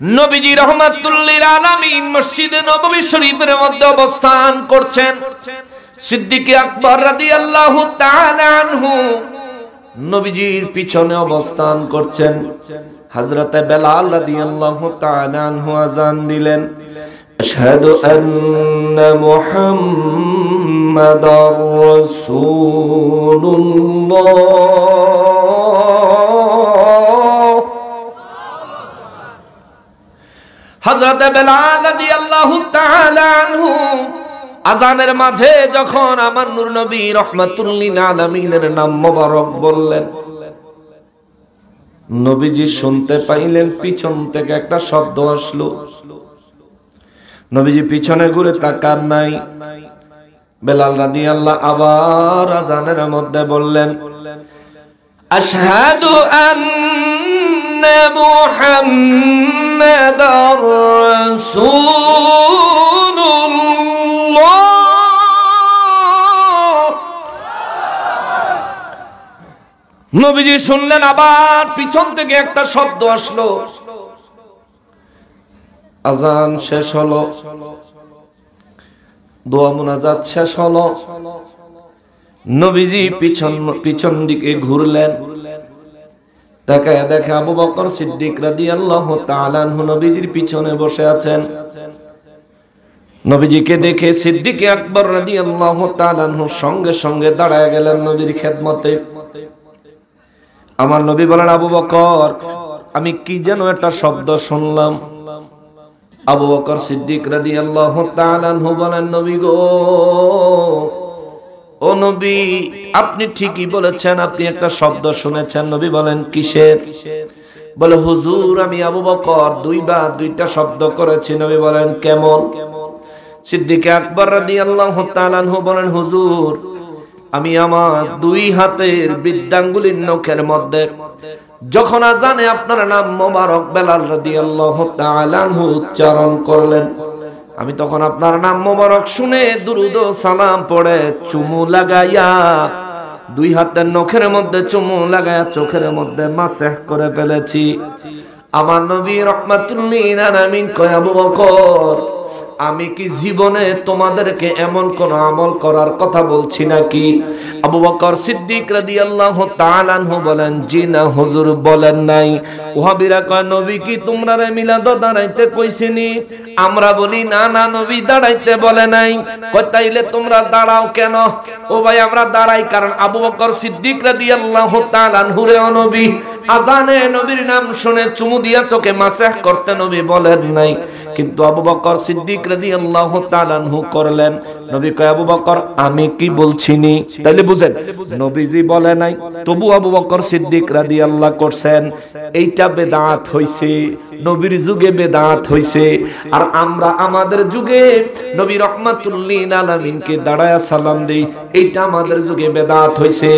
নবীজি রাহমাতুল লিল আলামিন মসজিদে নববী শরীফের মধ্যে অবস্থান করছেন। সিদ্দিক আকবর রাদিয়াল্লাহু তাআলা আনহু নবীজির পিছনে অবস্থান করছেন। হযরতে বেলাল রাদিয়াল্লাহু তাআলা আনহু আযান দিলেন, আশহাদু আন্না মুহাম্মাদার রাসূলুল্লাহ। হযরতে বেলাল রাদিয়াল্লাহু তাআলা আনহু আযানের মাঝে যখন আমার নূর নবী রাহমাতুল লিল আলামিনের নাম মোবারক বললেন, নবীজি শুনতে পাইলেন পিছন থেকে একটা শব্দ আসলো। নবীজি পিছনে ঘুরে তাকান নাই। বেলাল রাদিয়াল্লাহু আবার আযানের মধ্যে বললেন, আশহাদু আন্না মুহাম্মাদার রাসূলুল্লাহ। নবীজি শুনলেন আবার পিছন থেকে একটা শব্দ আসলো। আযান শেষ হলো, দোয়া মুনাজাত শেষ হলো। নবীজি পিছন দিকে ঘুরলেন। দেখে আবু বকর সিদ্দিক রাদিয়াল্লাহু তাআলা আনহু নবীজির পিছনে বসে আছেন। নবীজিকে দেখে সিদ্দিক আকবর রাদিয়াল্লাহু তাআলা আনহু সঙ্গে সঙ্গে দাঁড়ায় গেলেন নবীর খেদমতে। আমার নবী বলেন, আবু বকর, আমি কি যেন একটা শব্দ শুনলাম। আবু বকর সিদ্দিক রাদিয়াল্লাহু তাআলা আনহু বলেন, নবী গো, ও নবী, আপনি ঠিকই বলেছেন, আপনি একটা শব্দ শুনেছেন। নবী বলেন, কিসের? বলে, হুজুর, আমি আবু বকর দুইবার দুইটা শব্দ করেছি। নবী বলেন, কেমন? সিদ্দিক আকবর রাদিয়াল্লাহু তাআলা আনহু বলেন, হুজুর, আমি আমার দুই হাতের বৃদ্ধাঙ্গুলির নখের মধ্যে যখন আযানে আপনার নাম মোবারক বেলাল রাদিয়াল্লাহু তাআলা আনহু উচ্চারণ করলেন, আমি তখন আপনার নাম মোবারক শুনে দুরূদ ও সালাম পড়ে চুমু লাগাইয়া দুই হাতের নখের মধ্যে চুমু লাগাইয়া চোখের মধ্যে মাসহ করে ফেলেছি। আমার নবী রাহমাতুল লিল আলামিন কয়, আবু বকর, আমি কি জীবনে তোমাদেরকে এমন কোন আমল করার কথা বলছি নাকি? আবু বকর সিদ্দিক রাদিয়াল্লাহু তাআলা আনহু বলেন, জি না হুজুর, বলেন নাই। ওয়াহাবীরা কয়, নবী কি তোমরা মিলাদ দাঁড়াইতে কইছেনি? আমরা বলি, না না, নবী দাঁড়াইতে বলে নাই। কয়, তাইলে তোমরা দাঁড়াও কেন? ও ভাই, আমরা দাঁড়াই কারণ আবু বকর সিদ্দিক রাদিয়াল্লাহু তাআলা আনহু রে নবী আযানে নবীর নাম শুনে চুমু দিয়া চোখে মাসহ করতে নবী বলেন নাই, কিন্তু আবু বকর সিদ্দিক রাদিয়াল্লাহু তাআলা আনহু করলেন। নবী কয়, আবু বকর, আমি কি বলছিনি? তাইলে বুঝেন, নবীজি বলে নাই, তবু আবু বকর সিদ্দিক রাদিয়াল্লাহু করছেন। এইটা বেদাত হইছে, নবীর যুগে বেদাত হইছে। আর আমরা আমাদের যুগে নবী রাহমাতুল লিল আলামিনকে দাঁড়ায়া সালাম দেই, এইটা আমাদের যুগে বেদাত হইছে।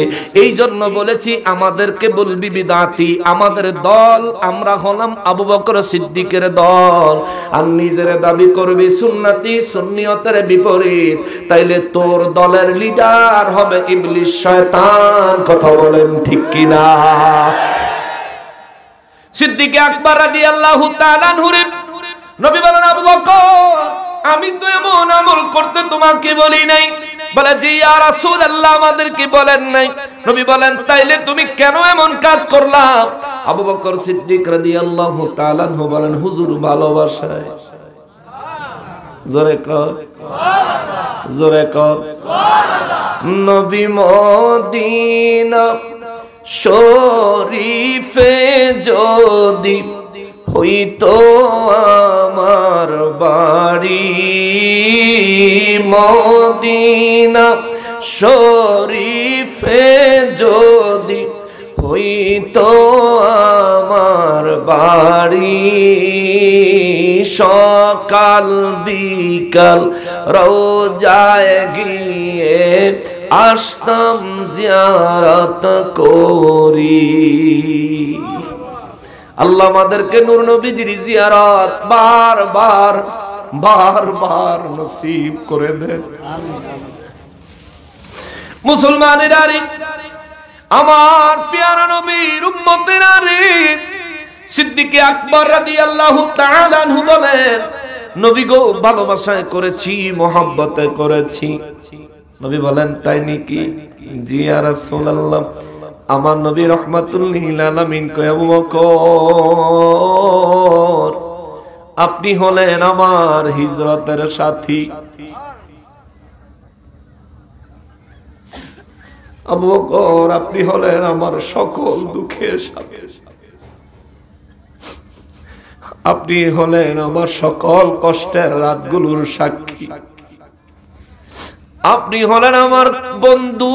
এই জন্য বলেছি, আমাদেরকে বলবি বিদাতি। আমাদের দল, আমরা হলাম আবু বকর সিদ্দিকের দল, আর নিজের দাবি করবি সুন্নতি সুন্নিয়তের বিপরীত, তাইলে তোর দলের লিডার হবে ইবলিস শয়তান। কথা বলেন ঠিক কিনা? সিদ্দিক আকবর রাদিয়াল্লাহু তাআলা আনহু নবী বলেন, আবু বকর, আমি তো এমন আমল করতে তোমাকে বলি নাই। বলে, জি ইয়া রাসূলুল্লাহ, আমাদেরকে বলেন নাই। নবী বলেন, তাইলে তুমি কেন এমন কাজ করলা? আবু বকর সিদ্দিক রাদিয়াল্লাহু তাআলা আনহু বলেন, হুজুর ভালোবাসায়। জোরে কর, জোরে কর। নবী মদিনা শরীফে যদি হইতো আমার বাড়ি, মদিনা শরীফে যদি হইতো আমার বাড়ি, সকাল বিকাল রওজায় গিয়ে আসতাম জিয়ারত করি। আল্লাহ আমাদেরকে নূর নবীজির জিয়ারত বারবার বারবার নসিব করে দেন। মুসলমানেরা, আমার প্যারা নবীর উম্মতেরা, সিদ্দিক আকবর রাদিয়াল্লাহু তাআলা আনহু বলেন, নবী গো ভালোবাসায় করেছি, মহব্বতে করেছি। নবী বলেন, তাই নাকি? জি ইয়া রাসূলুল্লাহ। আমার নবী রাহমাতুল লিল আলামিন কয়, আবু বকর আপনি হলেন আমার হিজরতের সাথী। আবু বকর আপনি হলেন আমার সকল দুঃখের সাথী, আপনি হলেন আমার সকল কষ্টের রাতগুলোর সাক্ষী, আপনি হলেন আমার বন্ধু।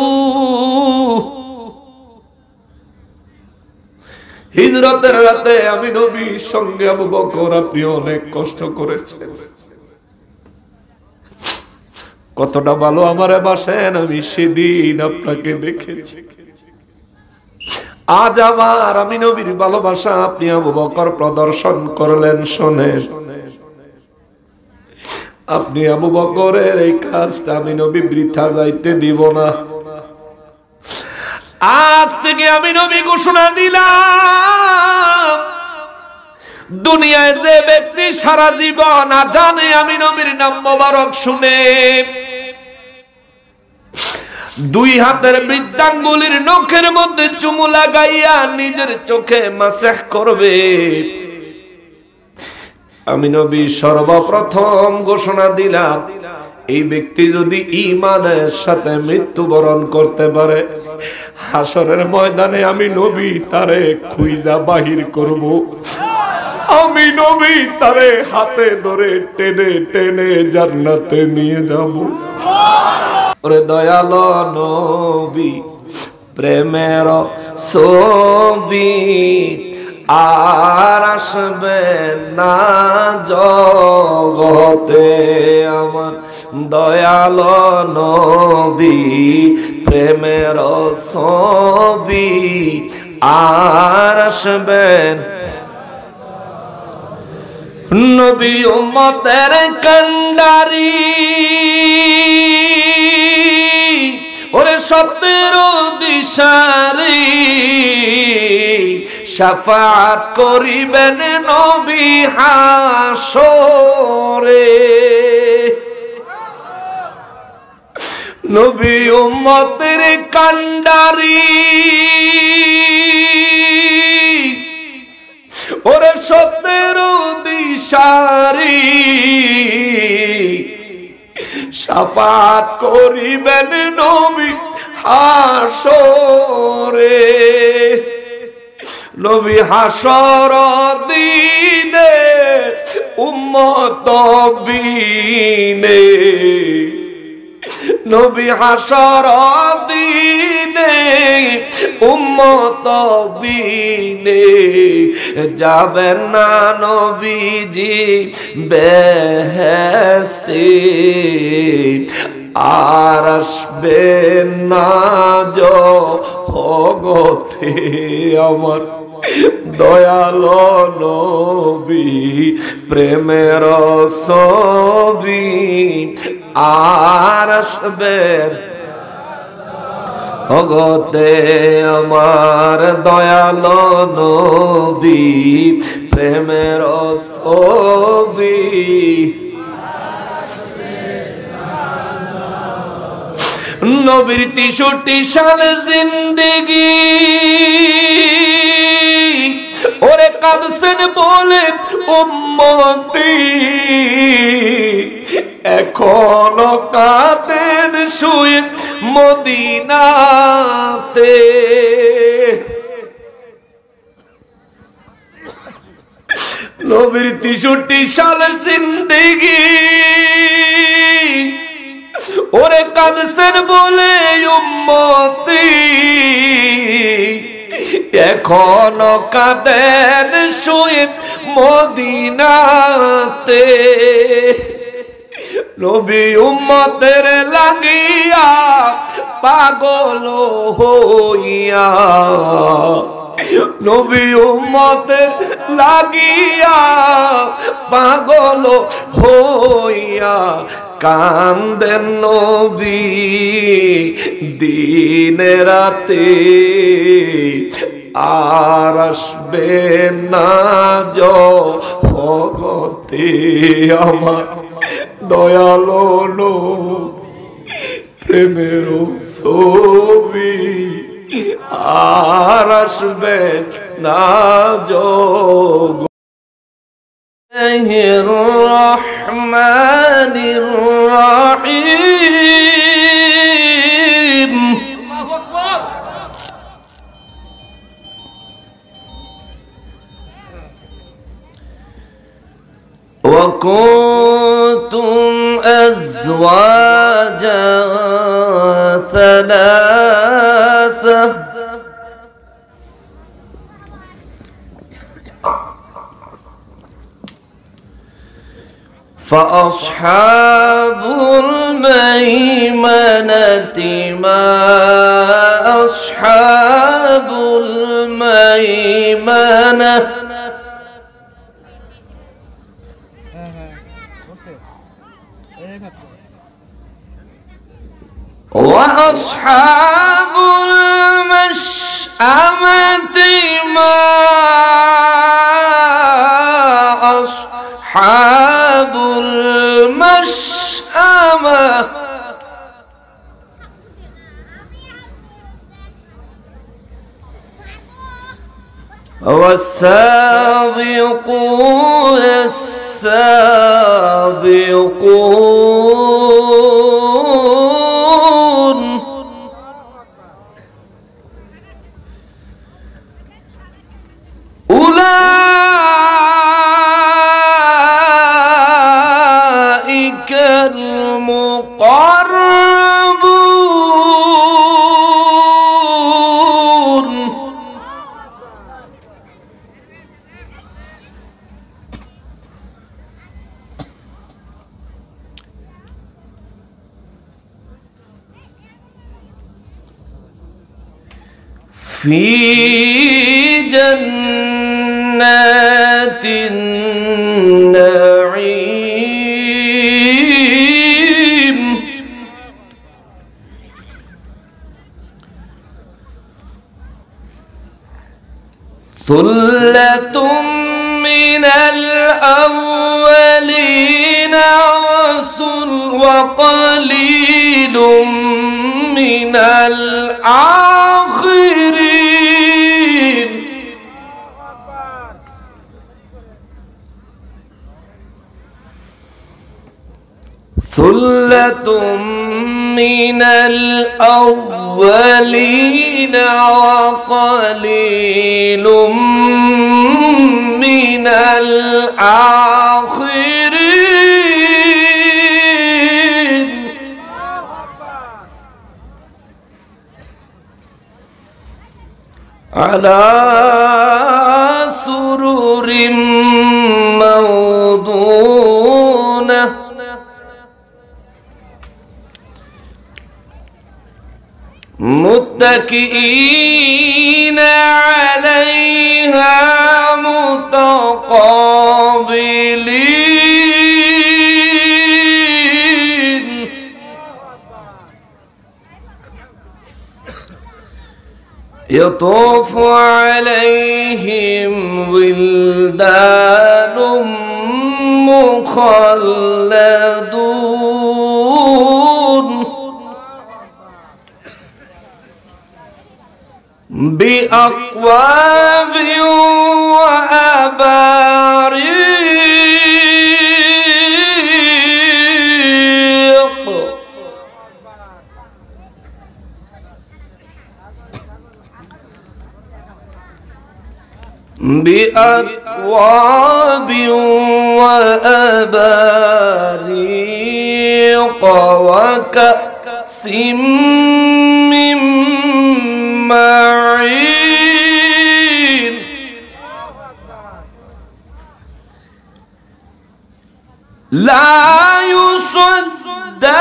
হিজরতের রাতে আমি নবীর সঙ্গে আবু বকর আপনি অনেক কষ্ট করেছেন, কতটা ভালো আমারে বাসেন আমি সেদিন আপনাকে দেখেছি। আজ আবার আমি নবীর ভালোবাসা আপনি আবু বকর প্রদর্শন করলেন। শোনেন, আপনি আবু বকরের এই কাজটা আমি নবী বৃথা যাইতে দিব না। আজ থেকে আমি নবী ঘোষণা দিলাম, দুনিয়ায় যে ব্যক্তি সারা জীবন জানে আমি নবীর নাম মোবারক শুনে দুই হাতের বৃদ্ধাঙ্গুলির নখের মধ্যে চুমু লাগাইয়া নিজের চোখে মাসেহ করবে, আমি নবী সর্বপ্রথম ঘোষণা দিলাম, এই ব্যক্তি যদি ঈমানের সাথে মৃত্যুবরণ করতে পারে, হাসরের ময়দানে আমি নবী তারে খুঁজা বাহির করব, আমি নবী তারে হাতে ধরে টেনে টেনে জান্নাতে নিয়ে যাব। ওরে দয়াল নবী প্রেমের ছবি আর আসবে না জগতে, আমার দয়াল নবী প্রেমের ছবি আর আসবেন। নবী উম্মতের কান্ডারি, ওরে সত্যের দিশারি, শাফাআত করিবেন নবী হাসরে। নবী উম্মতের কান্ডারি, ওরে সত্যের দিশারি, শাফাআত করিবেন নবী হাসরে। নবী হাসর দিনে উম্মত বিনে, নবী হাসর দিনে উম্মত বিনে, যাবেন না নবীজি বেহেশতে, আর আসবেন না জগতে, আমার দয়াল নবী প্রেমের ছবি আর আসবেন জগতে, আমার দয়াল নবী প্রেমের ছবি। নবীর 63 সাল জিন্দেগি, ওরে কাঁদছেন বলে উম্মতি, এখনো কাঁদেন শুয়ে মদিনাতে। নবীর 63 সাল জিন্দেগি, ওরে কাঁদছেন বলে উম্মতি, এখনো কাঁদেন শুয়ে মদিনাতে। নবী উম্মতের লাগিয়া পাগল হইয়া, নবী উম্মতের লাগিয়া পাগল হইয়া, কান্দেন নবী দিনে রাতে, আর আসবে না জগতে আমার দয়ালো প্রেমের ছবি আর আসবে না জগতে। রহমানির রহিম وكنتم أزواجا ثلاثة فأصحاب الميمنة ما أصحاب الميمنة وأصحاب المشأمة ما أصحاب المشأمة والسابقون السابقون أولئك المقربون في جنات النعيم ثلة من الأولين وقليل من الآخرين ثلة من الأولين وقليل من الآخرين على سرر موضونة متكئين عليها متقابلين يطوف عليهم ولدان مخلدون بأكواب وأباريق بأكواب وأباريق وكأس من معين لا يصدعون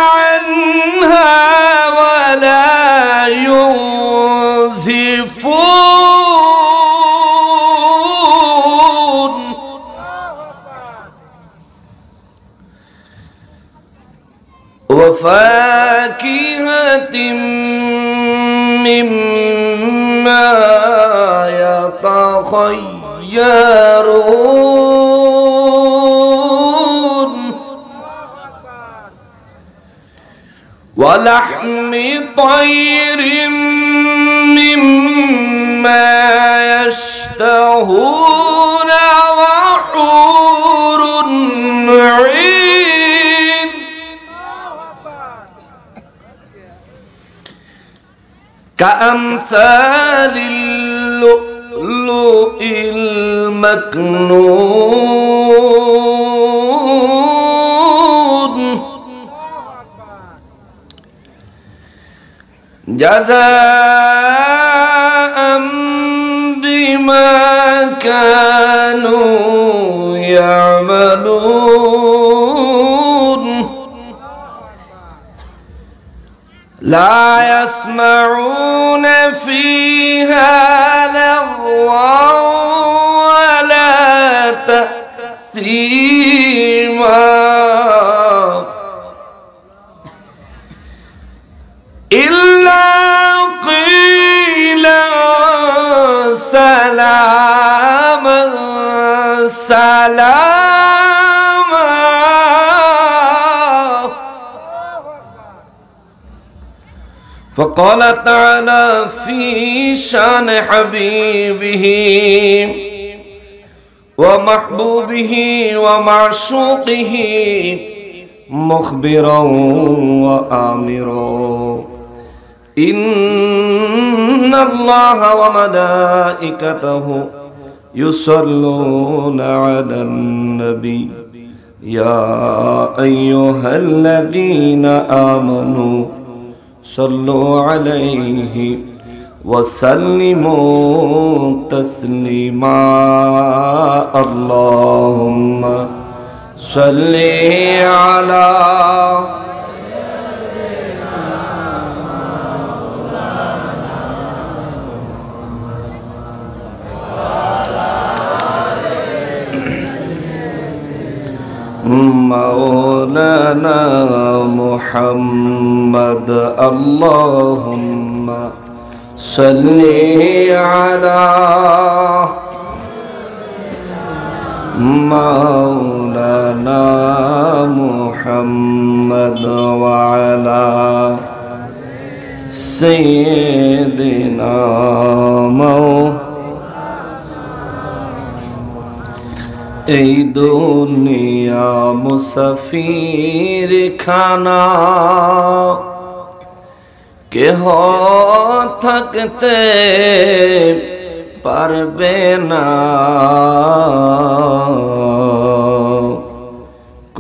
عنها ولا ينزفون وفاكهة مما ما يتخيرون ولحم طير مما يشتهون وحور عين كأمثال اللؤلؤ المكنون جزاء بما كانوا يعملون لا يسمعون فيها لغوا ولا تأثيما إلا قيلا سلاما سلاما فقال تعالى في شان حبيبه ومحبوبه ومعشوقه مخبرا وآمرا إن الله وملائكته يصلون على النبي يا أيها الذين آمنوا صلوا عليه وسلموا تسليما اللهم صل على مولانا محمد اللهم صل على مولانا محمد وعلى سيدنا এই দুনিয়া মুসাফির খানা কেহ থাকতে পারবে না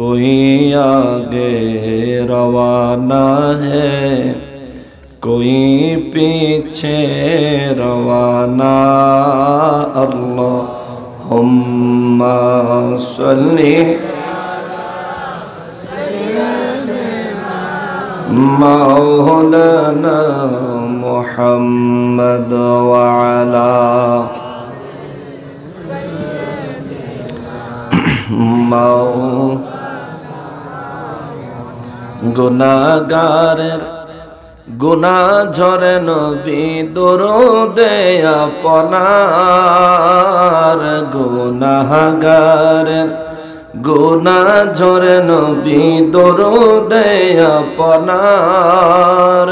कोई आगे रवाना है कोई पीछे रवाना अल्लाहुम्मा सल्ली मौलाना मुहम्मद वअला गुनाहगारेर गुना झरे नबी दरूदे आपनार गुनाहगारेर गुना झरे नबी दरूदे आपनार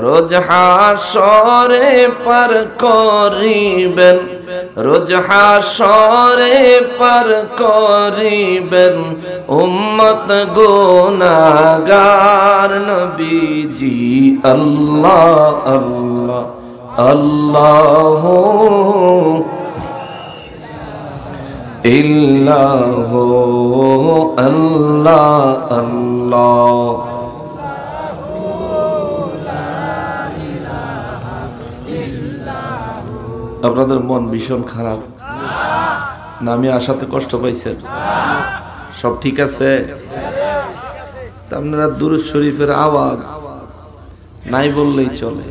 रोज हाशरे पर करिबेन रोज हाशरे पर करिबेन उम्मत गुनाहगार नबीजी अल्लाह अल्लाह अल्लाह इल्लाहु अल्लाह अल्लाह আপনাদের মন ভীষণ খারাপ না? আমি আশাতে কষ্ট পাইছেন? সব ঠিক আছে? আপনারা দুরূদ শরীফের আওয়াজ নাই বললেই চলে,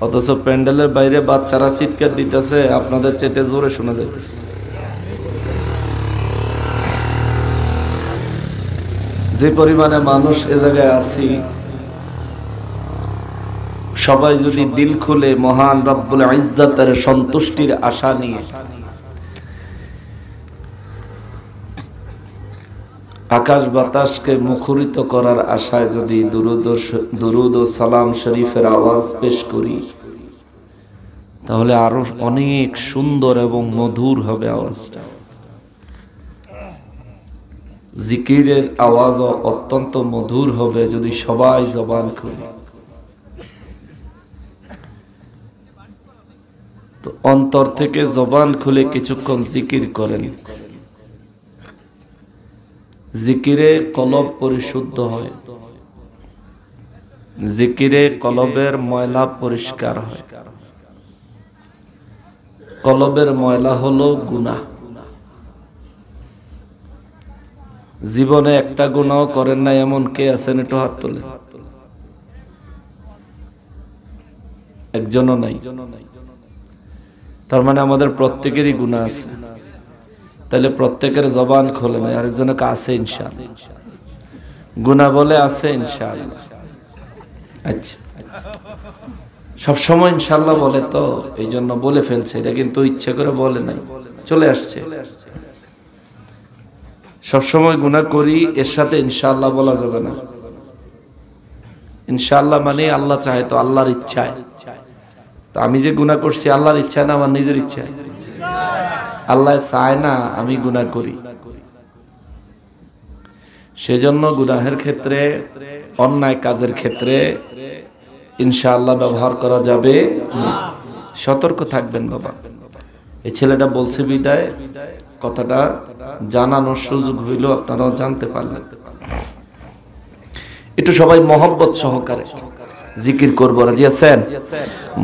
অথচ প্যান্ডেলের বাইরে বাচ্চারা চিৎকার দিতেছে, আপনাদের চেয়ে জোরে শোনা যাইতেছে। যে পরিমাণে মানুষ এ জায়গায় আছি, সবাই যদি দিল খুলে মহান রব্বুল ইজ্জতের সন্তুষ্টির আশা নিয়ে আকাশ বাতাসকে মুখরিত করার আশায় যদি দুরুদ ও সালাম শরীফের আওয়াজ পেশ করি, তাহলে আরো অনেক সুন্দর এবং মধুর হবে আওয়াজটা। জিকিরের আওয়াজও অত্যন্ত মধুর হবে যদি সবাই জবান খুলে। তো অন্তর থেকে জবান খুলে কিছুক্ষণ জিকির করেন, জিকিরে কলব পরিশুদ্ধ হয়, জিকিরে কলবের ময়লা পরিষ্কার হয়। কলবের ময়লা হলো গুনাহ। জীবনে একটা গুনাহ করেন না এমন কে আছেন? একটু হাত তোলেন। একজনও নাই। তার মানে আমাদের প্রত্যেকেরই গুনাহ আছে। তাহলে প্রত্যেকের জবান খোলে না, আরেকজনকে আছে ইনশাআল্লাহ, গুনাহ বলে আছে ইনশাআল্লাহ। আচ্ছা, সবসময় ইনশাআল্লাহ বলে তো, এই জন্য বলে ফেলছে, এটা কিন্তু ইচ্ছে করে বলে নাই, চলে আসছে। সবসময় গুনাহ করি, এর সাথে ইনশাআল্লাহ বলা যাবে না। ইনশাআল্লাহ মানে আল্লাহ চাহে, তো আল্লাহর ইচ্ছায়। তো আমি যে গুনাহ করছি আল্লাহর ইচ্ছা না আমার নিজের ইচ্ছায়? আল্লাহ চায় না আমি গুনাহ করি। সেজন্য গুনাহের ক্ষেত্রে, অন্যায় কাজের ক্ষেত্রে ইনশাআল্লাহ ব্যবহার করা যাবে না। সতর্ক থাকবেন বাবা। এই ছেলেটা বলছে বিদায়, কথাটা জানানোর সুযোগ হইল, আপনারাও জানতে পারলেন। একটু সবাই মহব্বত সহকারে জিকির করবো, রাজি আছেন?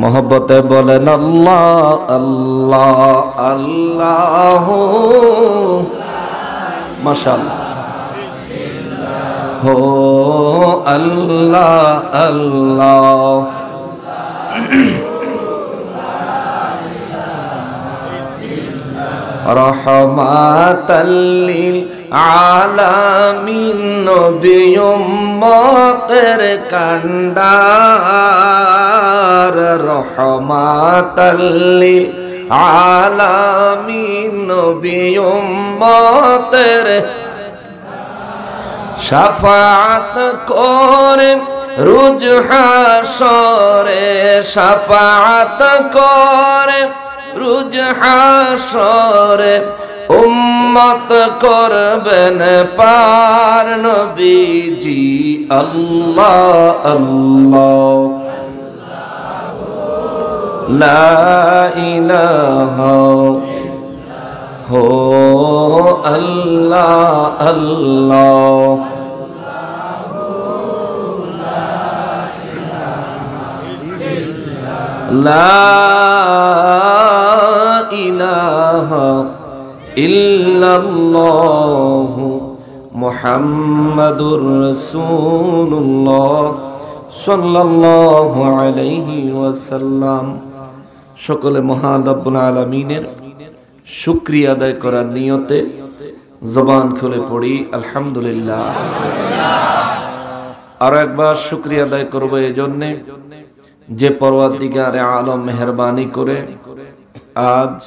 মহব্বতে বলেন আল্লাহ আল্লাহ আল্লাহ, মাশাআল্লাহ, হো আল্লাহ আল্লাহ, রহমাতাল লিল আলামিন, নবী উম্মতের কান্ডার, রহমাতাল লিল আলামিন, নবী উম্মতের শাফাআত করে রোজ হাশরে, শাফাআত করে রোজ হাশরে, উম্মত করবেন পার নবীজি আল্লাহ আল্লাহ, লা ইলাহা হো আল্লাহ আল্লাহ, লা ইলাহা ইল্লাল্লাহু মুহাম্মাদুর রাসূলুল্লাহ সাল্লাল্লাহু আলাইহি ওয়াসাল্লাম। সকলে মহান রব্বুল আলামিনের শুকরিয়া আদায় করার নিয়তে জবান খুলে পড়ি আলহামদুলিল্লাহ। আর একবার শুকরিয়া আদায় করব এই জন্য যে পরওয়ারদিগারে আলম মেহেরবানি করে আজ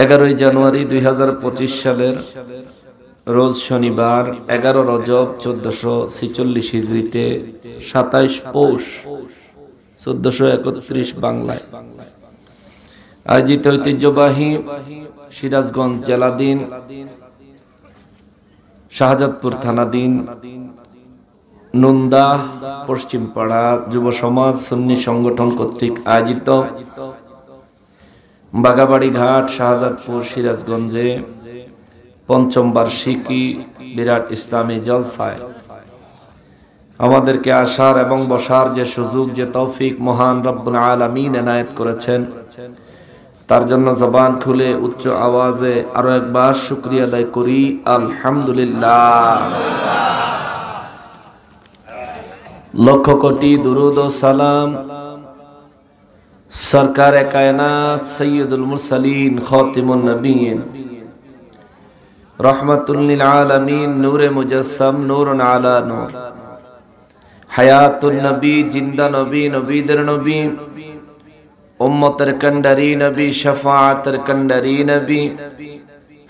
11 জানুয়ারি 2025 সালের রোজ শনিবার 11 রজব 1446 হিজরিতে 27 পৌষ 1431 বাংলায় আয়োজিত ঐতিহ্যবাহী সিরাজগঞ্জ জেলাধীন শাহজাদপুর থানাধীন নুন্দা পশ্চিমপাড়া যুব সমাজ সুন্নি সংগঠন কর্তৃক আয়োজিত বাগাবাড়ি ঘাট শাহজাদপুর সিরাজগঞ্জে পঞ্চম বার্ষিকী বিরাট ইসলামী জলসায় আমাদেরকে আসার এবং বসার যে সুযোগ, যে তৌফিক মহান রব্বুল আলামিন এনায়েত করেছেন, তার জন্য জবান খুলে উচ্চ আওয়াজে আরো একবার শুকরিয়া আদায় করি আলহামদুলিল্লাহ। লক্ষ কোটি দুরুদ ও সালাম সরকারে কায়নাত সৈয়দুল মুরসালিন খাতিমুন নবিয়্যিন রহমাতুল লিল আলামিন নূরে মুজাসসাম নূরুন আলা নূর হায়াতুন নবী, জিন্দা নবী, নবীদের নবী, উম্মতের কান্ডারি নবী, শাফাআতের কান্ডারি নবী,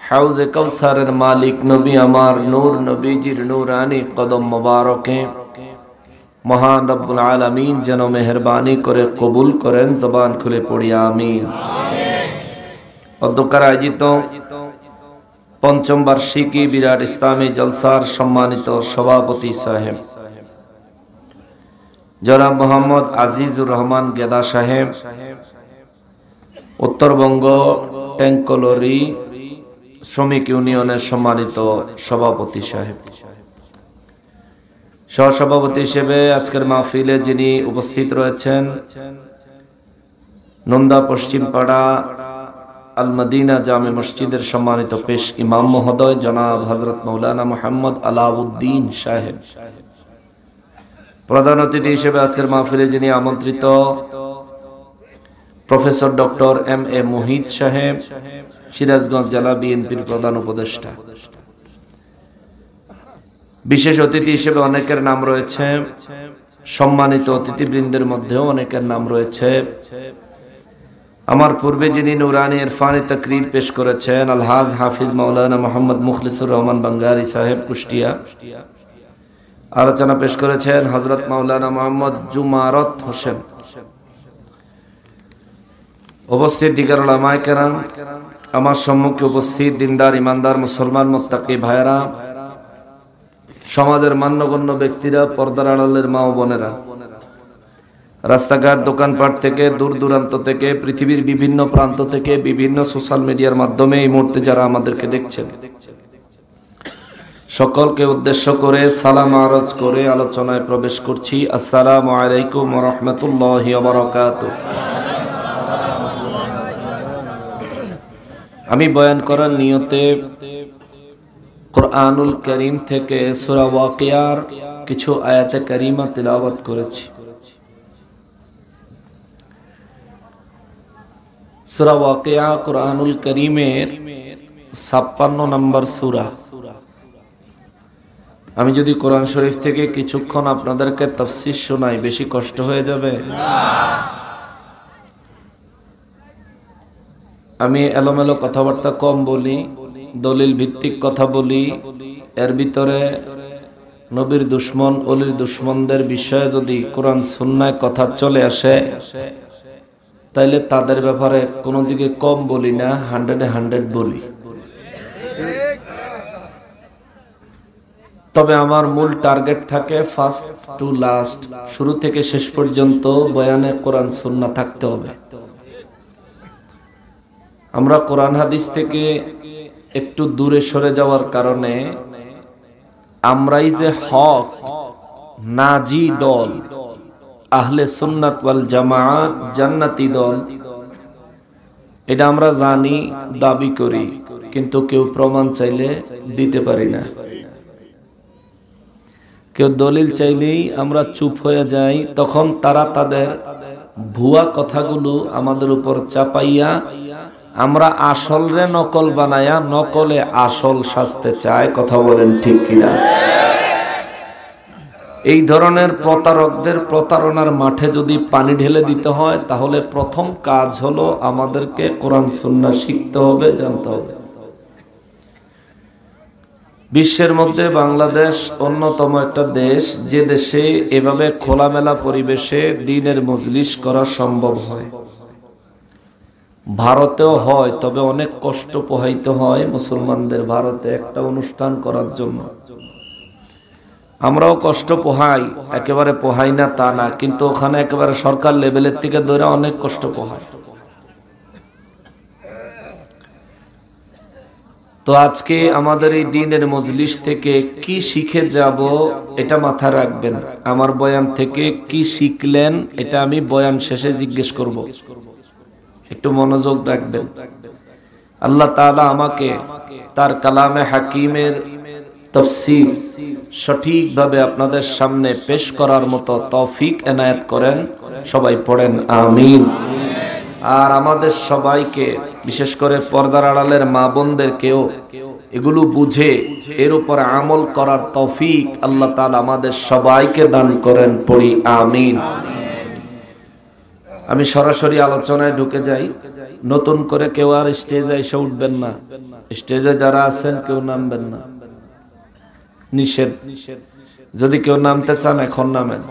হাউজে কাউসারের মালিক নবী আমার নূর নবীজির নূরানি কদম মোবারকে মহান রব্বুল আলামিন যেন মেহেরবানি করে কবুল করেন। জবান খুলে পড়ি আমিন। অধ্যক্ষার আয়োজিত পঞ্চম বার্ষিকী বিরাট ইসলামী জলসার সম্মানিত সভাপতি সাহেব জনাব মোহাম্মদ আজিজুর রহমান গেদা সাহেব, উত্তরবঙ্গ ট্যাঙ্কলরি শ্রমিক ইউনিয়নের সম্মানিত সভাপতি সাহেব, সহসভাপতি হিসেবে আজকের মাহফিলে যিনি উপস্থিত রয়েছেন নন্দা পশ্চিম পাড়া আল মদিনা জামে মসজিদের সম্মানিত পেশ ইমাম মহোদয় জনাব হযরত মাওলানা মুহাম্মদ আলাউদ্দিন সাহেব, প্রধান অতিথি হিসেবে আজকের মাহফিলে যিনি আমন্ত্রিত professor doctor M A Muhith সাহেব, সিরাজগঞ্জ জেলা বিএনপির প্রধান উপদেষ্টা। বিশেষ অতিথি হিসেবে অনেকের নাম রয়েছে, সম্মানিত অতিথিবৃন্দের মধ্যেও অনেকের নাম রয়েছে। আমার পূর্বে যিনি নুরানি ইরফানি তাকরীর পেশ করেছেন আলহাজ হাফিজ মাওলানা মোহাম্মদ মুখলিসুর রহমান বাঙ্গারি সাহেব কুষ্টিয়া, আলোচনা পেশ করেছেন হযরত মাওলানা মোহাম্মদ জুমারত হোসেন। উপস্থিত দিগার উলামায়ে কেরাম, আমার সম্মুখে উপস্থিত দিনদার ইমানদার মুসলমান মুত্তাকি ভাইরা, সমাজের মান্যগণ্য ব্যক্তিরা, পর্দার আড়ালের মা ও বোনেরা, রাস্তাঘাট দোকানপাট থেকে দূর দূরান্ত থেকে পৃথিবীর বিভিন্ন প্রান্ত থেকে বিভিন্ন সোশ্যাল মিডিয়ার মাধ্যমে এই মুহূর্তে যারা আমাদেরকে দেখছেন, সকলকে উদ্দেশ্য করে সালাম আরজ করে আলোচনায় প্রবেশ করছি। আসসালামু আলাইকুম ওয়া রাহমাতুল্লাহি ওয়া বারাকাতুহু। আমি বয়ান করার নিয়তে কুরআনুল কারীম থেকে সূরা ওয়াকিয়ার কিছু আয়াতে কারিমা তিলাওয়াত করেছি। সূরা ওয়াকিয়া কুরআনুল কারীমের 56 নম্বর সূরা। আমি যদি কোরআন শরীফ থেকে কিছুক্ষণ আপনাদেরকে তাফসীর শোনাই, বেশি কষ্ট হয়ে যাবে? আমি এলোমেলো কথাবার্তা কম বলি, দলিল ভিত্তিক কথা বলি। এর ভিতরে নবীর দুশ্মন অলির দুশ্মনদের বিষয়ে যদি কোরআন সুন্নায় কথা চলে আসে, তাইলে তাদের ব্যাপারে কোনো দিকে কম বলি না, 100-এ 100 বলি। তবে আমার মূল টার্গেট থাকে ফার্স্ট টু লাস্ট, শুরু থেকে শেষ পর্যন্ত বয়ানে কোরআন সুন্নাহ থাকতে হবে। আমরা কোরআন হাদিস থেকে একটু দূরে সরে যাওয়ার কারণে আমরাই যে হক নাজি দল, আহলে সুন্নাত ওয়াল জামাআত জান্নাতি দল, এটা আমরা জানি, দাবি করি, কিন্তু কেউ প্রমাণ চাইলে দিতে পারি না। কেউ দলিল চাইলেই আমরা চুপ হয়ে যাই। তখন তারা তাদের ভুয়া কথাগুলো আমাদের উপর চাপাইয়া আমরা আসল রে নকল বানায়া নকলে আসল সাজতে চায়। কথা বলেন ঠিক কিনা? এই ধরনের প্রতারকদের প্রতারণার মাঠে যদি পানি ঢেলে দিতে হয়, তাহলে প্রথম কাজ হলো আমাদেরকে কোরআন সুন্নাহ শিখতে হবে, জানতে হবে। বিশ্বের মধ্যে বাংলাদেশ অন্যতম একটা দেশ, যে দেশে এভাবে খোলামেলা পরিবেশে দ্বীনের মজলিস করা সম্ভব হয়। ভারতেও হয়, তবে অনেক কষ্ট পোহাইতে হয় মুসলমানদের ভারতে একটা অনুষ্ঠান করার জন্য। আমরাও কষ্ট পোহাই, একেবারে পোহাই না তা না, কিন্তু ওখানে একেবারে সরকার লেভেলের থেকে ধরে অনেক কষ্ট পোহায়। তো আজকে আমাদের এই দ্বীনের মজলিস থেকে কি শিখে যাব এটা মাথায় রাখবেন। আমার বয়ান থেকে কি শিখলেন এটা আমি বয়ান শেষে জিজ্ঞেস করব, একটু মনোযোগ রাখবেন। আল্লাহ তাআলা আমাকে তার কালামে হাকিমের তাফসীর সঠিকভাবে আপনাদের সামনে পেশ করার মতো তৌফিক এনায়েত করেন। সবাই পড়েন আমিন। আর আমাদের সবাইকে, বিশেষ করে পর্দার আড়ালের মা বোনদেরকেও এগুলো বুঝে এর উপর আমল করার তৌফিক আল্লাহ তাআলা আমাদের সবাইকে দান করেন, পড়ি আমিন। আমি সরাসরি আলোচনায় ঢুকে যাই। নতুন করে কেউ আর স্টেজে এসে উঠবেন না, স্টেজে যারা আছেন কেউ নামবেন না, নিষেধ। যদি কেউ নামতে চান এখন নামেন,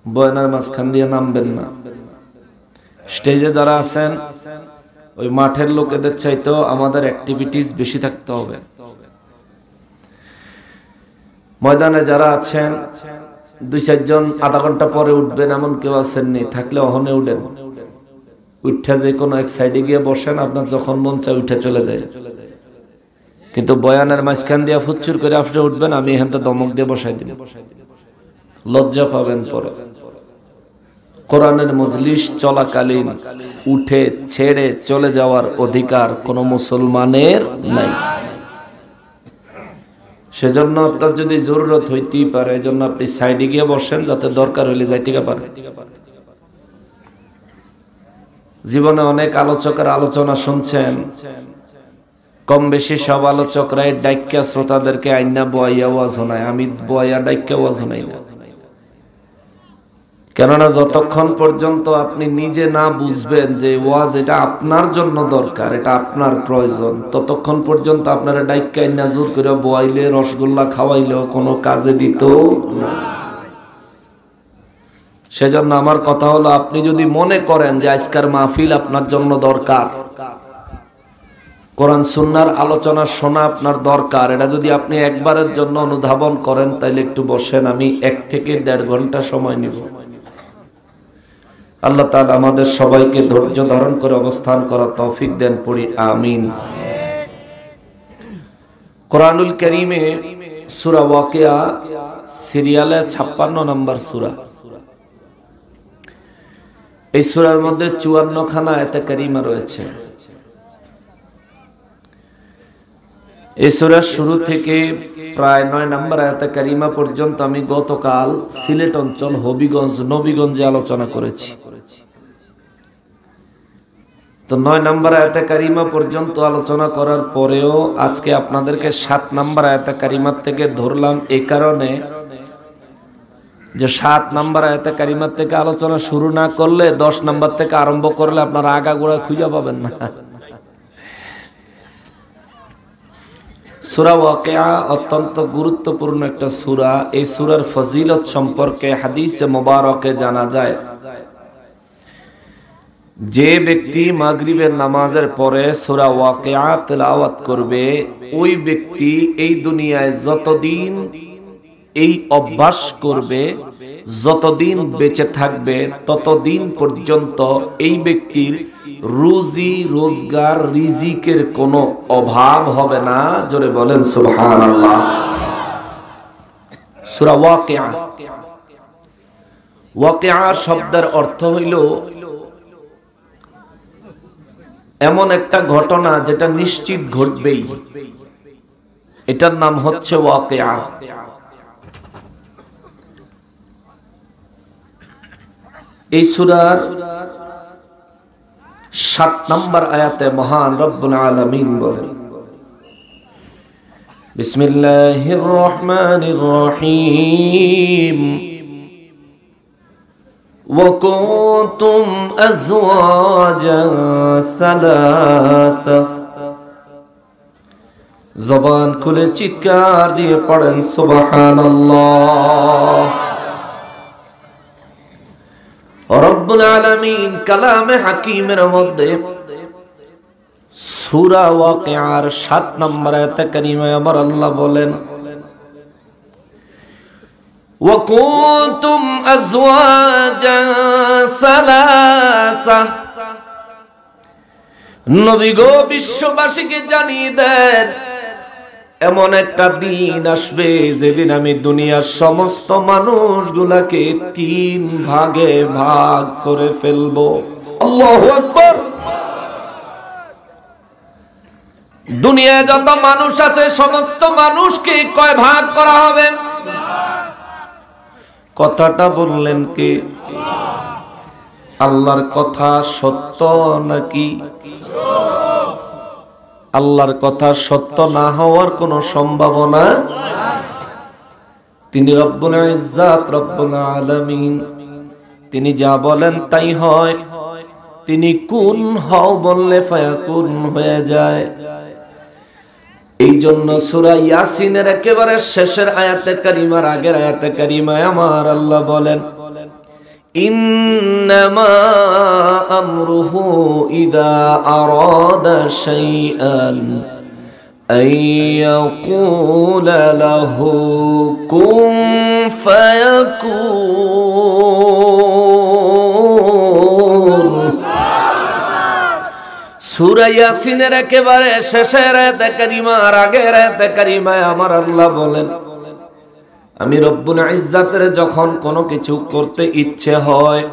বয়ানের মাঝখান দিয়ে নামবেন না। স্টেজে যারা আছেন ওই মাঠের লোকেদের চাইতেও আমাদের অ্যাক্টিভিটিস বেশি থাকতে হবে। ময়দানে যারা আছেন 2-4 জন আধা ঘন্টা পরে উঠবেন এমন কেউ আছেননি, থাকলে অহনে উঠেন। উঠে যে কোনো এক সাইডে গিয়ে বসেন, আপনার যখন মন চায় উঠে চলে যায়। কিন্তু বয়ানের মাঝখান দিয়ে ফুচ্চুর করে আপনি উঠবেন, আমি এখান থেকে দমক দিয়ে বসাই দিব, লজ্জা পাবেন পরে। কোরআনের মজলিস চলাকালীন উঠে ছেড়ে চলে যাওয়ার অধিকার কোনো মুসলমানের নাই। সেজন্য আপনার যদি জরুরত হইতেই পারে, এজন্য আপনি সাইডে গিয়ে বসেন, যাতে দরকার হইলে যাইতে পারে। জীবনে অনেক আলোচকের আলোচনা শুনছেন, কম বেশি সব আলোচকরাই ডাইক্কা শ্রোতাদেরকে আইনা বয়াইয়া ওয়াজ শোনায়। আমি বয়াইয়া ডাইক্কা ওয়াজ শোনাই না, কেননা যতক্ষণ পর্যন্ত আপনি নিজে না বুঝবেন যে ওয়াজ এটা আপনার জন্য দরকার, এটা আপনার প্রয়োজন, ততক্ষণ পর্যন্ত আপনারা ডাইক্কা আইনা জোর করে বয়াইলে, রসগোল্লা খাওয়াইলেও কোনো কাজে দিত না। সেজন্য আমার কথা হলো, আপনি যদি মনে করেন যে আজকের মাহফিল আপনার জন্য দরকার, কোরআন সুন্নাহর আলোচনা শোনা আপনার দরকার, এটা যদি আপনি একবারের জন্য অনুধাবন করেন, তাইলে একটু বসেন, আমি 1 থেকে 1.5 ঘন্টা সময় নিব। আল্লাহ তাআলা আমাদের সবাইকে ধৈর্য ধারণ করে অবস্থান করার তৌফিক দেন, পড়ি আমিন। কোরআনুল কারীমে সূরা ওয়াকিয়া সিরিয়ালে 56 নম্বর সূরা। এই সূরার মধ্যে 54 খানা আয়াতে কারিমা রয়েছে। এই সূরার শুরু থেকে প্রায় 9 নম্বর আয়াতে কারিমা পর্যন্ত আমি গতকাল সিলেট অঞ্চল হবিগঞ্জ নবীগঞ্জে আলোচনা করেছি। তো 9 নম্বর আয়াতে কারিমা পর্যন্ত আলোচনা করার পরেও আজকে আপনাদেরকে 7 নম্বর আয়াতে কারিমা থেকে ধরলাম এই কারণে যে 7 নম্বর আয়াতে কারিমা থেকে আলোচনা শুরু না করলে 10 নম্বর থেকে আরম্ভ করলে আপনারা আগাগোড়া খুঁজে পাবেন না। সূরা ওয়াকিয়া অত্যন্ত গুরুত্বপূর্ণ একটা সূরা। এই সূরার ফজিলত সম্পর্কে হাদিসে মুবারকে জানা যায়, যে ব্যক্তি মাগরিবের নামাজের পরে সূরা ওয়াকিয়া তেলাওয়াত করবে, ওই ব্যক্তি এই দুনিয়ায় যতদিন এই অভ্যাস করবে, যতদিন বেঁচে থাকবে, ততদিন পর্যন্ত এই ব্যক্তির রুজি রোজগার রিজিকের কোনো অভাব হবে না। জোরে বলেন সুবহানাল্লাহ। সূরা ওয়াকিয়া, ওয়াকিয়া শব্দের অর্থ হইল এমন একটা ঘটনা যেটা নিশ্চিত ঘটবেই, এটার নাম হচ্ছে ওয়াকিয়া। এই সূরার 7 নম্বর আয়াতে মহান রব্বুল আলামিন বলেন, বিসমিল্লাহির রহমানির রহিম, ওয়া কুনতুম আজওয়াজান সালাসা। জবান খুলে চিৎকার দিয়ে পড়েন সুবহানাল্লাহ। রব্বুল আলামিন কালামে হাকিমের মধ্যে সূরা ওয়াকিয়ার 7 নম্বর আয়াতে কারিমায় আমার আল্লাহ বলেন, ওয়া কুনতুম আজওয়াজান সালাসা। নবী গো, বিশ্ববাসীকে জানিয়ে দেন, এমন একটা দিন আসবে যেদিন আমি দুনিয়ার সমস্ত মানুষগুলাকে 3 ভাগে ভাগ করে ফেলবো। আল্লাহু আকবার। দুনিয়ায় যত মানুষ আছে সমস্ত মানুষকে কয় ভাগ করা হবে? কথাটা বললেন কে? আল্লাহর কথা সত্য নাকি? আল্লাহর কথা সত্য না হওয়ার কোনো সম্ভাবনা। তিনি রব্বুল ইজ্জাত, রব্বুল আলামিন, তিনি যা বলেন তাই হয়। তিনি কুন হও বললে ফায়াকুন হয়ে যায়। এই জন্য সূরা ইয়াসিনের একেবারে শেষের আয়াতে কারিমার আগের আয়াতে কারিমায় আমার আল্লাহ বলেন, ইন্নামা আমরুহু ইযা আরাদা শাইআন আইয়াকুলা লাহু কুন ফায়াকুন। সূরা ইয়াসিনের একেবারে শেষের আয়াতে কারিমার আগের আয়াতে কারিমায় আমার আল্লাহ বলেন, আমি রব্বুল ইজ্জাতের যখন কোনো কিছু করতে ইচ্ছে হয়,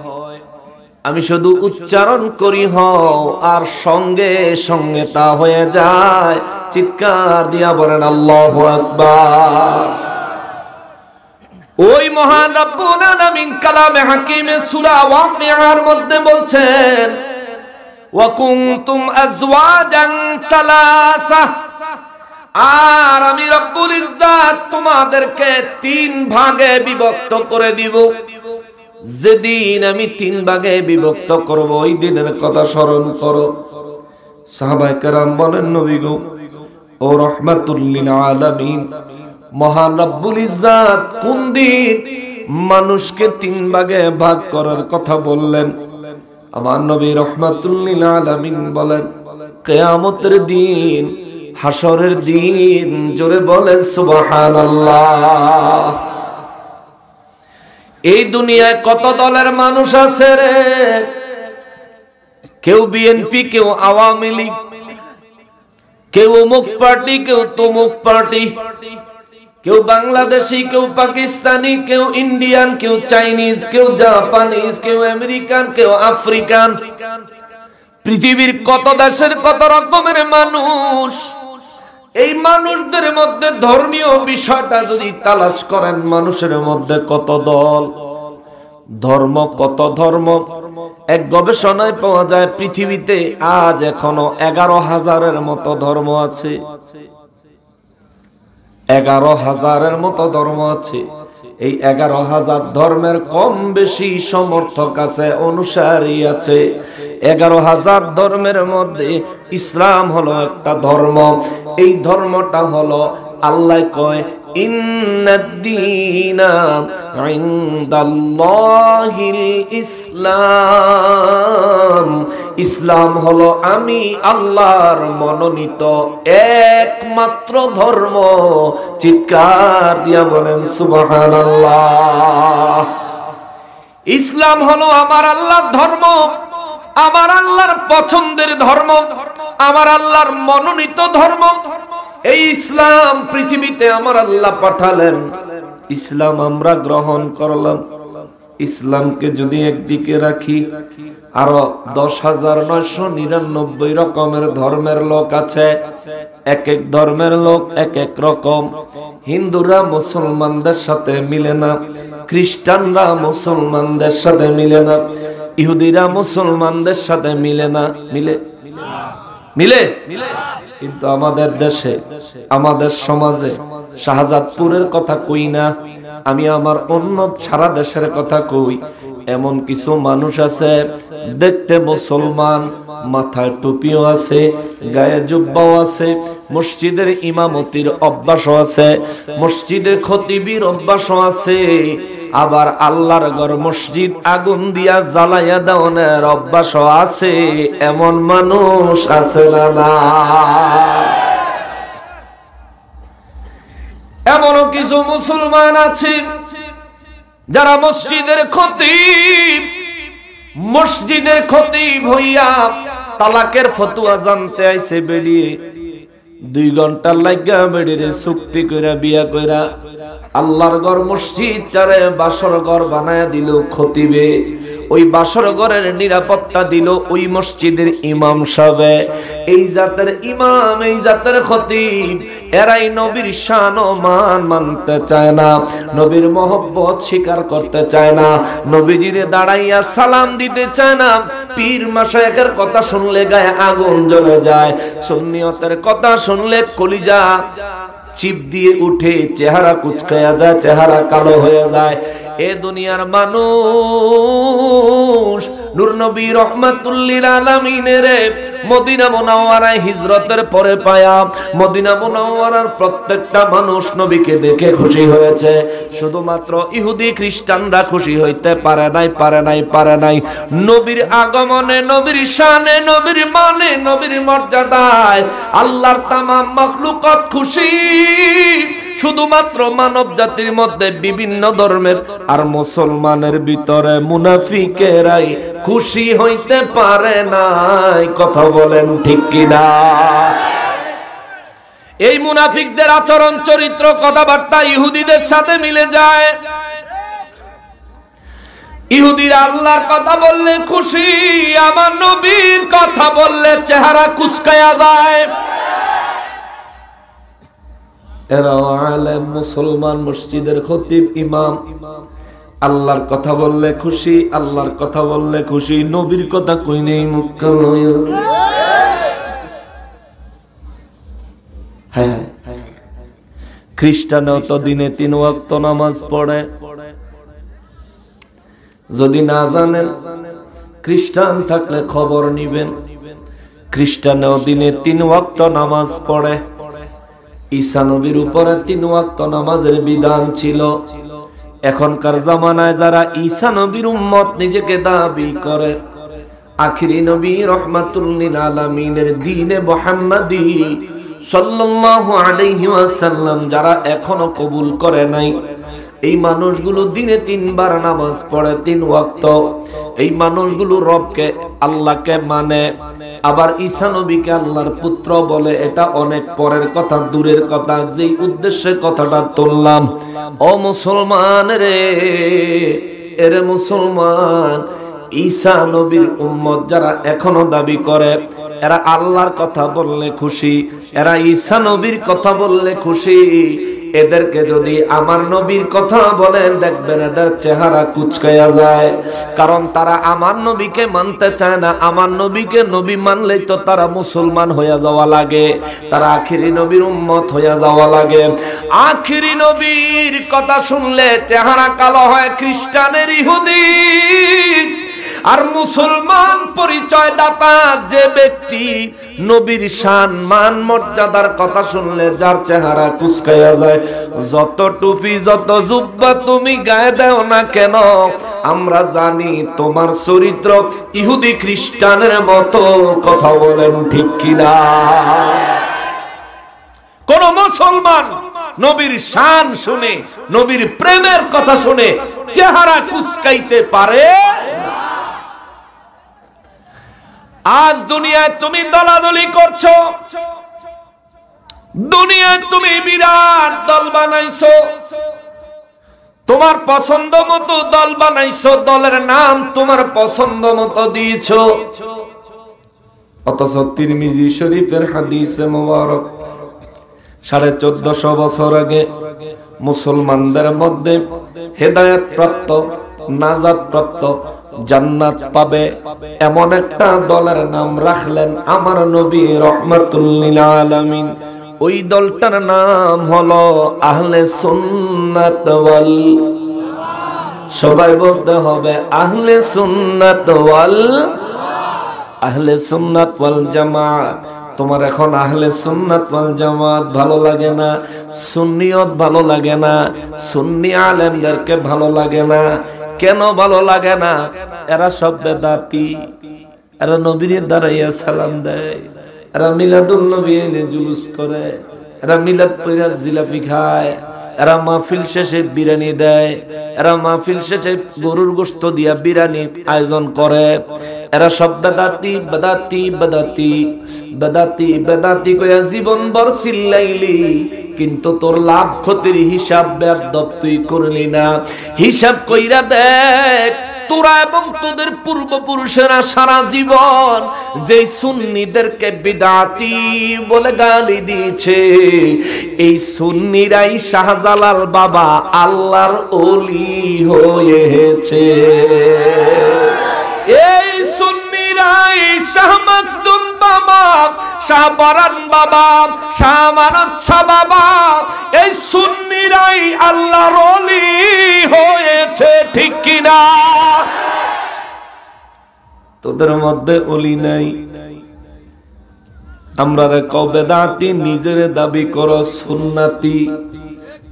আমি শুধু উচ্চারণ করি হও আর সঙ্গে সঙ্গে তা হয়ে যায়। চিৎকার দিয়া বলেন আল্লাহু আকবার। ওই মহান রব্বুল আলামিন কালামে হাকিমে সূরা ওয়াকিয়ার মধ্যে বলছেন, ওয়া কুনতুম আজওয়াজান সালাসা, আর আমি রব্বুল ইজ্জাত তোমাদেরকে 3 ভাগে বিভক্ত করে দিব। যেদিন আমি 3 ভাগে বিভক্ত করব ওই দিনের কথা স্মরণ করো। সাহাবায়ে কেরাম বলেন, নবী গো, ও রাহমাতুল লিল আলামিন, মহান রব্বুল ইজ্জাত কোন দিন মানুষকে 3 ভাগে ভাগ করার কথা বললেন? আমার নবী রাহমাতুল লিল আলামিন বলেন, কিয়ামতের দিন, হাসরের দিন। জোরে বলেন সুবহানাল্লাহ। এই দুনিয়ায় কত দলের মানুষ আছে রে? কেউ বিএনপি, কেউ আওয়ামী লীগ, কেউ অমুক পার্টি, কেউ তমুক পার্টি, কেউ বাংলাদেশি, কেউ পাকিস্তানি, কেউ ইন্ডিয়ান, কেউ চাইনিজ, কেউ জাপানিজ, কেউ আমেরিকান, কেউ আফ্রিকান। পৃথিবীর কত দেশের কত রকমের মানুষ। এই মানুষদের মধ্যে ধর্মীয় বিষয়টা যদি তালাশ করেন, মানুষের মধ্যে কত দল, ধর্ম কত ধর্ম। এক গবেষণায় পাওয়া যায় পৃথিবীতে আজ এখনো 11,000-এর মতো ধর্ম আছে। 11,000-এর মতো ধর্ম আছে। এই 11,000 ধর্মের কম বেশি সমর্থক আছে, অনুসারী আছে। 11,000 ধর্মের মধ্যে ইসলাম হলো একটা ধর্ম। এই ধর্মটা হলো, আল্লাহ কয়, ইন্নাদ-দীনা ইনদাল্লাহিল ইসলাম। ইসলাম হলো আমি আল্লাহর মনোনীত একমাত্র ধর্ম। চিৎকার দিয়া বলেন সুবহানাল্লাহ। ইসলাম হলো আমার আল্লাহর ধর্ম, আমার আল্লাহর পছন্দের ধর্ম, আমার আল্লাহর মনোনীত ধর্ম। এই ইসলাম পৃথিবীতে আমার আল্লাহ পাঠালেন, ইসলাম আমরা গ্রহণ করলাম। ইসলামকে যদি একদিকে রাখি, আরো 10,999 রকমের ধর্মের লোক আছে। এক এক ধর্মের লোক এক এক রকম। হিন্দুরা মুসলমানদের সাথে মিলে না, খ্রিস্টানরা মুসলমানদের সাথে মিলে না, ইহুদিরা মুসলমানদের সাথে মিলে না। মিলে মিলে কিন্তু আমাদের দেশে, আমাদের সমাজে, শাহজাদপুরের কথা কই না, আমি আমার অন্য সারা দেশের কথা কই। এমন কিছু মানুষ আছে দেখতে মুসলমান, মাথায় টুপিও আছে, গায়ে জুব্বাও আছে, মসজিদের ইমামতির অভ্যাসও আছে, মসজিদের খতিবির অভ্যাসও আছে, আবার আল্লাহর ঘর মসজিদ আগুন দিয়া জ্বালাইয়া দেওয়ার অভ্যাসও আছে। এমন মানুষ আছে না? এমনও কিছু মুসলমান আছে যারা মসজিদের খতিব হইয়া তালাকের ফতোয়া জানতে আইছে। বেরিয়ে 2 ঘন্টা লাগা বেড়ে চুক্তি কইরা বিয়া কইরা আল্লাহর ঘর মসজিদ তারে বাসর ঘর বানায়া দিল খতিবে। ওই বাসর ঘরের নিরাপত্তা দিল ওই মসজিদের ইমাম সাহেব। এই জাতের ইমাম, এই জাতের খতিব, এরাই নবীর শান ও মান মানতে চায় না, নবীর মহব্বত স্বীকার করতে চায় না, নবীজিরে দাঁড়াইয়া সালাম দিতে চায় না। পীর মাশায়েখের কথা শুনলে গায়ে আগুন জ্বলে যায়, সুন্নিয়তের কথা শুনলে কলিজা চিপ দিয়ে উঠে, চেহারা কুচকায়া যায়, চেহারা কালো হয়ে যায়। এ দুনিয়ার মানুষ নূর নবী রাহমাতুল লিল আলামিনের মদিনা মুনাওয়ারায় হিজরতের পরে পায়া, মদিনা মুনাওয়ারার প্রত্যেকটা মানুষ নবীকে দেখে খুশি হয়েছে, শুধুমাত্র ইহুদি খ্রিস্টানরা খুশি হইতে পারে নাই। নবীর আগমনে, নবীর শানে, নবীর মানে, নবীর মর্যাদায় আল্লাহর তামাম মাখলুকাত খুশি। শুধুমাত্র মানব জাতির মধ্যে বিভিন্ন ধর্মের আর মুসলমানের ভিতরে মুনাফিকেরাই খুশি হইতে পারে নাই। কথা বলেন ঠিক কিনা? এই মুনাফিকদের আচরণ, চরিত্র, কথাবার্তা ইহুদিদের সাথে মিলে যায়। ইহুদিরা আল্লাহর কথা বললে খুশি, আমার নবীর কথা বললে চেহারা কুচকায়া যায়। এরাও আলেম, মুসলমান, মসজিদের খতিব, ইমাম, আল্লাহর কথা বললে খুশি, আল্লাহর কথা বললে খুশি, নবীর কথা কই নেই মুখ কালো। হ্যাঁ, খ্রিস্টানও তো দিনে 3 ওয়াক্ত নামাজ পড়ে। যদি না জানেন, খ্রিস্টান থাকলে খবর নিবেন, খ্রিস্টানও দিনে 3 ওয়াক্ত নামাজ পড়ে। ঈসা নবীর উপরে 3 ওয়াক্ত নামাজের বিধান ছিল। এখনকার জামানায় যারা ঈসা নবীর উম্মত নিজেকে দাবি করে, আখিরি নবী রাহমাতুল লিল আলামিনের দ্বীনে মুহাম্মাদি সাল্লাল্লাহু আলাইহি ওয়াসাল্লাম যারা এখনো কবুল করে নাই, এই মানুষগুলো দিনে 3 বার নামাজ পড়ে, 3 ওয়াক্ত। এই মানুষগুলো রবকে, আল্লাহকে মানে, আবার ঈসা নবীকে আল্লাহর পুত্র বলে। এটা অনেক পরের কথা, দূরের কথা। যেই উদ্দেশ্যে কথাটা তুললাম, ও মুসলমান রে, এরে মুসলমান, ঈসা নবীর উম্মত যারা এখনো দাবি করে, এরা আল্লাহর কথা বললে খুশি, এরা ঈসা নবীর কথা বললে খুশি। এদেরকে যদি আমার নবীর কথা বলেন, দেখবেন এদের চেহারা কুচকায়া যায়, কারণ তারা আমার নবীকে মানতে চায় না। আমার নবীকে নবী মানলেই তো তারা মুসলমান হয়ে যাওয়া লাগে, তারা আখিরি নবীর উম্মত হয়ে যাওয়া লাগে। আখিরি নবীর কথা শুনলে চেহারা কালো হয় খ্রিস্টানের, ইহুদি আর মুসলমান পরিচয় দাতা যে ব্যক্তি নবীর শান, মান, মর্যাদার কথা শুনলে যার চেহারা কুচকায়া যায়। যত টুপি, যত জুব্বা তুমি গায়ে দাও না কেন, আমরা জানি তোমার চরিত্র ইহুদি খ্রিস্টানের মতো। কথা বলেন ঠিক কিনা? কোন মুসলমান নবীর শান শুনে, নবীর প্রেমের কথা শুনে চেহারা কুচকাইতে পারে? আজ দুনিয়ায় তুমি দলাদলি করছো, দুনিয়ায় তুমি বিরাট দল বানাইছো, তোমার পছন্দ মতো দল বানাইছো, দলের নাম তোমার পছন্দ মতো দিয়েছো। অথচ তিরমিজি শরীফের হাদিসে মুবারক 1450 বছর আগে মুসলমানদের মধ্যে হেদায়েত প্রাপ্ত, নাজাত প্রাপ্ত, জান্নাত পাবে এমন একটা দলের নাম রাখলেন আমার নবী রাহমাতুল লিল আলামিন। ওই দলটার নাম হলো আহলে সুন্নাত ওয়াল, সবাই বলতে হবে আহলে সুন্নাত ওয়াল, আহলে সুন্নাত ওয়াল জামাত। তোমার এখন আহলে সুন্নাত ওয়াল জামাত ভালো লাগে না, সুন্নিয়ত ভালো লাগে না, সুন্নি আলেমদেরকে ভালো লাগে না। কেন ভালো লাগে না? এরা সব বেদাতি, এরা নবীর দাঁড়াইয়া সালাম দেয়, এরা মিলাদুন নবী এনে জুলুস করে, এরা মিলাদ পড়া জিলাপি খায়, এরা মাহফিল শেষে বিরিয়ানি দেয়, এরা মাহফিল শেষে গরুর গোশত দিয়া বিরিয়ানি আয়োজন করে। এরা সব বেদাতি বেদাতি বেদাতি বেদাতি বেদাতি কইয়া জীবন ভর চিল্লাইলি, কিন্তু তোর লাভ ক্ষতির হিসাব বেয়াদব তুই করলি না। হিসাব কইরা দেখ, তোরা এবং তোদের পূর্বপুরুষেরা সারা জীবন যে সুন্নিদেরকে বিদআতি বলে গালি দিয়েছে, এই সুন্নিরাই শাহজালাল বাবা আল্লাহর ওলি হয়েছে। এই সুন্নিরাই শাহ মাকদুম বাবা, শাহ বারান বাবা, শাহ মানত শাহ বাবা, এই সুন্নিরাই আল্লাহর ওলি হয়েছে, ঠিক কিনা? তোদের মধ্যে ওলি নাই। আমরা কবে দাঁতি নিজের দাবি করো সুন্নাতি।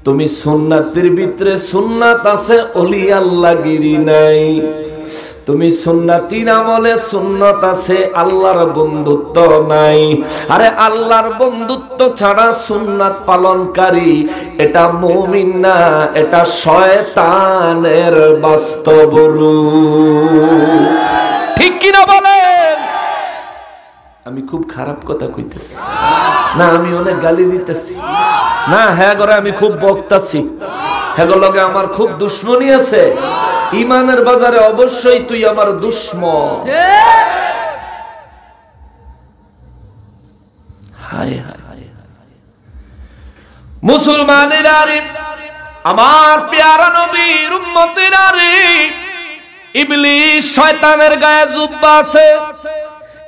তুমি সুন্নাতির ভিতরে সুন্নাত আছে, ওলি আল্লাহগিরি নাই। তুমি সুন্নাতির আমলে সুন্নাত আছে, আল্লাহর বন্ধুত্ব নাই। আরে আল্লাহর বন্ধুত্ব ছাড়া সুন্নাত পালনকারী এটা মুমিন না, এটা শয়তানের বাস্তব রূপ, ঠিক কিনা বলেন? আমি খুব খারাপ কথা কইতেছি না, আমি অনেক গালি দিতেছি না, হ্যাঁ করে আমি খুব বকতাছি, হ্যাঁ লগে আমার খুব দুশ্মনী আছে। ইমানের বাজারে অবশ্যই তুই আমার দুশ্মন। হায় হায় মুসলমানেরা রে, আমার পেয়ারা নবীর উম্মতেরা রে, ইবলিস শয়তানের গায়ে জুব্বা আছে।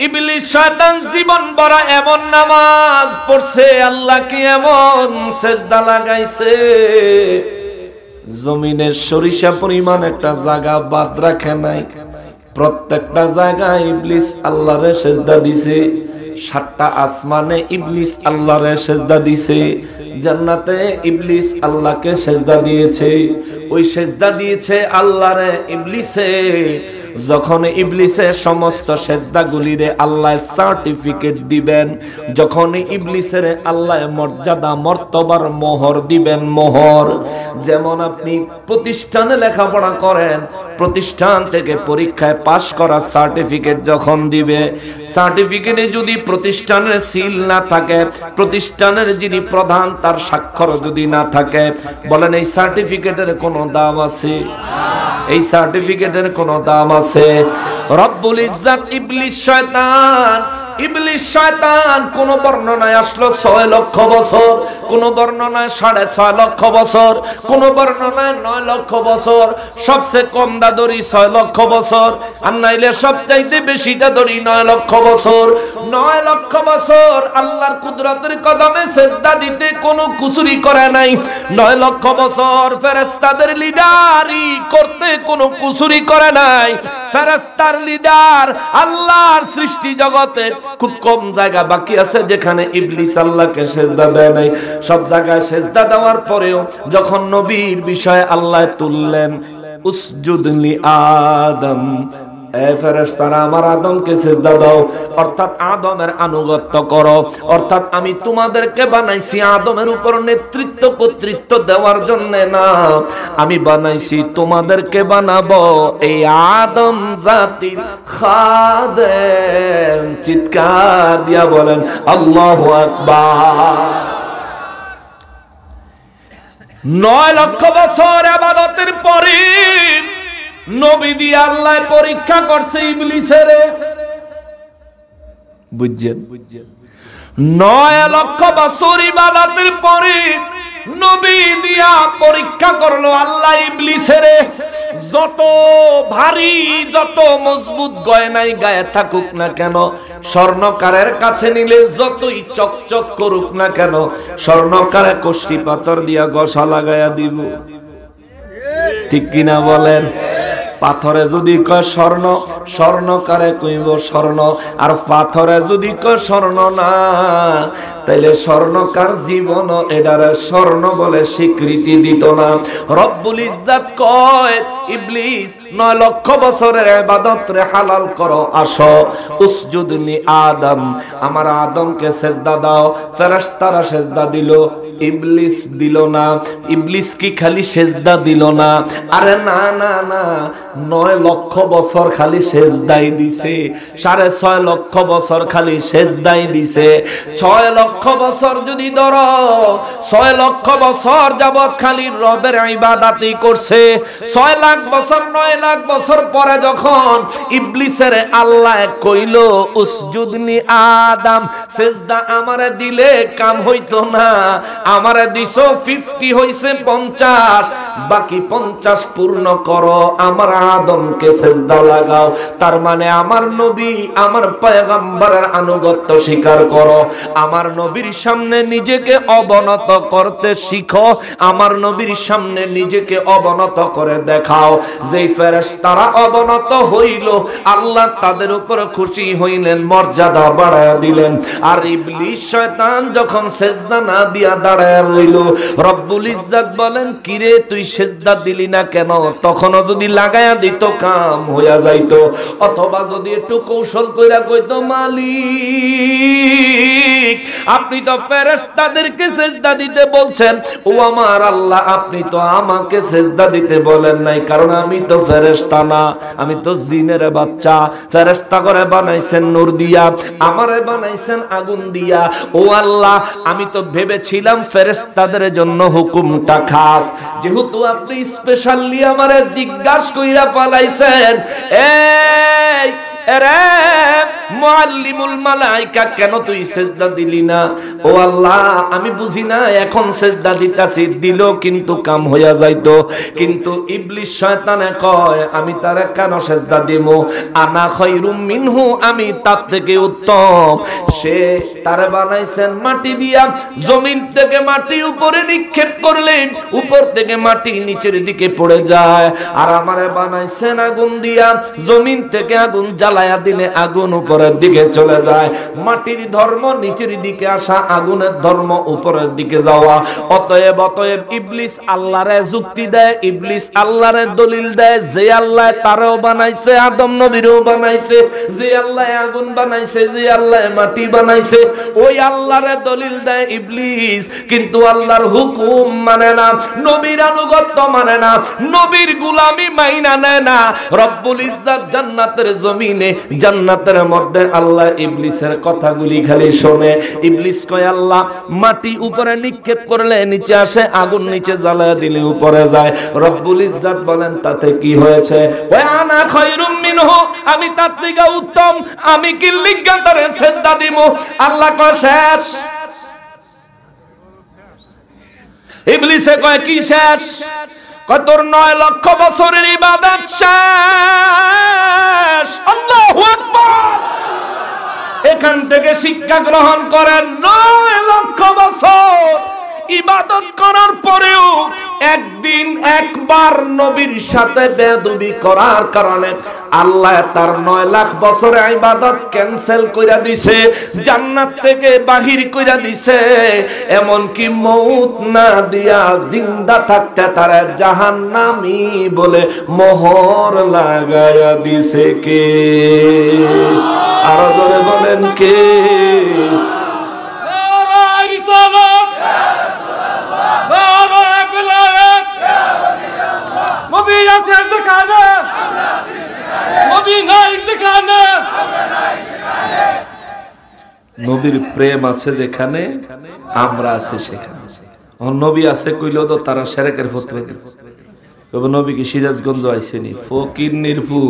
ইবলিস শয়তান জীবন ভরা এমন নামাজ পড়ছে, আল্লাহকে এমন সিজদা লাগাইছে, জমিনের সরিষা পরিমাণ একটা জায়গা বাদ রাখে নাই। প্রত্যেকটা জায়গায় ইবলিস আল্লাহরে সিজদা দিছে। 7টা আসমানে ইবলিস আল্লাহরে সিজদা দিছে, জান্নাতে ইবলিস আল্লাহকে সিজদা দিয়েছে। ওই সিজদা দিয়েছে আল্লাহরে ইবলিসে। যখন ইবলিসের সমস্ত সিজদাগুলিরে আল্লাহ সার্টিফিকেট দিবেন, যখন ইবলিসের আল্লাহ মর্যাদা মর্তবার মোহর দিবেন, মোহর যেমন আপনি প্রতিষ্ঠানে লেখাপড়া করেন, প্রতিষ্ঠান থেকে পরীক্ষায় পাশ করা সার্টিফিকেট যখন দিবে, সার্টিফিকেটে যদি প্রতিষ্ঠানের সিল না থাকে, প্রতিষ্ঠানের যিনি প্রধান তার স্বাক্ষর যদি না থাকে, বলেন এই সার্টিফিকেটের কোনো দাম আছে? এই সার্টিফিকেটের কোনো দাম আছে? রব্বুল ইজ্জত ইবলিস শয়তান, ইবলিস শয়তান কোন বর্ণনায় আসলো 6 লক্ষ বছর, কোন বর্ণনায় 6.5 লক্ষ বছর, কোন বর্ণনায় 9 লক্ষ বছর, সবচেয়ে কম দাদরি 6 লক্ষ বছর, আর নাইলে সবচাইতে বেশিটা ধরি 9 লক্ষ বছর। 9 লক্ষ বছর আল্লাহর কুদরতের কদমে সিজদা দিতে কোনো কুসুরি করে নাই। 9 লক্ষ বছর ফেরেশতাদের লিডারি করতে কোনো কুসুরি করে নাই। ফেরেশতার লিডার আল্লাহর সৃষ্টি জগতে খুব কম জায়গা বাকি আছে যেখানে ইবলিস আল্লাহকে সিজদা দেয় নাই। সব জায়গায় সিজদা দেওয়ার পরেও যখন নবীর বিষয়ে আল্লাহ তুললেন, উসজুদ লি আদম, ফেরেশতারা আমার আদমকে সিজদা দাও, অর্থাৎ আদমের আনুগত্য করো, অর্থাৎ আমি তোমাদেরকে বানাইছি আদমের উপর নেতৃত্ব কর্তৃত্ব দেওয়ার জন্য না, আমি বানাইছি তোমাদেরকে বানাবো এই আদম জাতির খাদেম। চিৎকার দিয়া বলেন আল্লাহু আকবার। 9 লক্ষ বছর ইবাদতের পরে নবী দিয়ে আল্লাহ পরীক্ষা করছে ইবলিসের, বুঝছেন? 9 লক্ষ বছর ইবাদতের পরে নবী দিয়া পরীক্ষা করলো আল্লাহ ইবলিসের। যত ভারী যত মজবুত গয়নাই গায়ে থাকুক না কেন, স্বর্ণকারের কাছে নিলে যতই চকচক করুক না কেন, স্বর্ণকারে কষ্টি পাথর দিয়া ঘষা লাগাইয়া দিব, ঠিক কিনা বলেন? পাথরে যদি কয় স্বর্ণ, স্বর্ণকারে কইব স্বর্ণ, আর পাথরে যদি কয় স্বর্ণ না, তাইলে স্বর্ণকার জীবন এটারে স্বর্ণ বলে স্বীকৃতি দিত না। রব্বুল ইজ্জত কয় ইবলিস 9 লক্ষ বছরের ইবাদত রে হালাল করো, আসো উসজুদনি আদম, আমার আদমকে সিজদা দাও। ফেরেশতারা সিজদা দিল, ইবলিস দিল না। ইবলিস কি খালি সিজদা দিল না? আরে না না না, 9 লক্ষ বছর খালি সিজদাই দিছে, 6.5 লক্ষ বছর খালি সিজদাই দিছে, 6 লক্ষ লক্ষ বছর যদি ধরো, 6 লক্ষ বছর যাবত খালি রবের ইবাদতই করছে। 6 লাখ বছর 9 লাখ বছর পরে যখন ইবলিসের আল্লাহ কইল উসজুদনি আদম, সিজদা আমারে দিলে কাম হইতো না, আমারে দিছো 50 হইছে 50, বাকি 50 পূর্ণ করো, আমার আদমকে সিজদা লাগাও। তার মানে আমার নবী আমার পয়গম্বরের আনুগত্য স্বীকার করো, আমার নবীর সামনে নিজেকে অবনত করতে শিখো, আমার নবীর সামনে নিজেকে অবনত করে দেখাও। যেই ফেরেশতারা অবনত হইল, আল্লাহ তাদের উপর খুশি হইলেন, মর্যাদা বাড়ায়া দিলেন। আর ইবলিস শয়তান যখন সিজদা না দিয়া দাঁড়ায়া রইল, রব্বুল ইজ্জত বলেন কিরে তুই সিজদা দিলি না কেন? তখনও যদি লাগায়া দিত কাম হইয়া যাইতো, অথবা যদি একটু কৌশল কইরা কইতো মালিক আপনি তো ফেরেশতাদেরকে সিজদা দিতে বলছেন, ও আমার আল্লাহ আপনি তো আমাকে সিজদা দিতে বলেন নাই, কারণ আমি তো ফেরেশতা না, আমি তো জিনের বাচ্চা। ফেরেশতা করে বানাইছেন নূর দিয়া, আমারে বানাইছেন আগুন দিয়া। ও আল্লাহ আমি তো ভেবেছিলাম ফেরেশতাদের জন্য হুকুমটা খাস, যেহেতু আপনি স্পেশালি আমারে জিজ্ঞাসা কইরা পালাইছেন, এই এরে মুআল্লিমুল মালায়েকা কেন তুই সিজদা দিলি না? ও আল্লাহ আমি বুঝি না, এখন সিজদা দিতাছি, দিল কিন্তু কাম হইয়া যাইতো। কিন্তু ইবলিস শয়তানে কয় আমি তারে কেন সিজদা দিমু, আনা খায়রুম মিনহু, আমি তার থেকে উত্তম। সে তারে বানাইছেন মাটি দিয়া, জমিন থেকে মাটি উপরে নিক্ষেপ করলেন, উপর থেকে মাটি নিচের দিকে পড়ে যায়। আর আমারে বানাইছেন আগুন দিয়া, জমিন থেকে আগুন জ্বালায়া দিলে আগুন উপরের দিকে চলে যায়। মাটির ধর্ম নিচের দিকে আসা, আগুনের ধর্ম উপরের দিকে যাওয়া। অতএব ইবলিস আল্লাহরে যুক্তি দেয়, ইবলিস আল্লাহরে দলিল দেয়, যে আল্লাহ তারেও বানাইছে, আদম নবীরও বানাইছে, যে আল্লাহ আগুন বানাইছে, যে আল্লাহ মাটি বানাইছে, ওই আল্লাহরে দলিল দেয় ইবলিস। কিন্তু আল্লাহর হুকুম মানে না, নবীর আনুগত্য মানে না, নবীর গোলামি মাইনা নেয় না। রব্বুল ইজ্জত জান্নাতের জমিনে, জান্নাতের মধ্যে আল্লাহ ইবলিসের কথাগুলি খালি শোনে। ইবলিস কয় আল্লাহ মাটি উপরে নিক্ষেপ করলে নিচে আসে, আগুন নিচে জ্বালায় দিলে উপরে যায়। রব্বুল ইজ্জত বলেন তাতে কি হয়েছে? কয় আনা খায়রুম মিনহু, আমি তার থেকে উত্তম, আমি কি লিগ্গা তারে সিজদা দিমু? আল্লাহ কয় শেষ। ইবলিসে কয় কি শেষ? কয় তোর 9 লক্ষ বছরের ইবাদত শেষ। আল্লাহু আকবার। এখান থেকে শিক্ষা গ্রহণ করেন, 9 লক্ষ বছর ইবাদত করার পরেও একদিন একবার নবীর সাথে বেয়াদবি করার কারণে আল্লাহ তার 9 লাখ বছরের ইবাদত ক্যান্সেল কইরা দিছে, জান্নাত থেকে বাহির কইরা দিছে। এমন কি মউত না দিয়া জিন্দা থাকতে তার জাহান্নামী বলে মোহর লাগায়া দিছে কে? আরো জোরে বলেন কে? নবীর প্রেম আছে যেখানে, আমরা আছি সেখানে। নবী আছে কইল তো তারা সেরেকের ফতোয়া দিল। তবে নবী কি সিরাজগঞ্জ আইছেনি? ফকির নির্ভু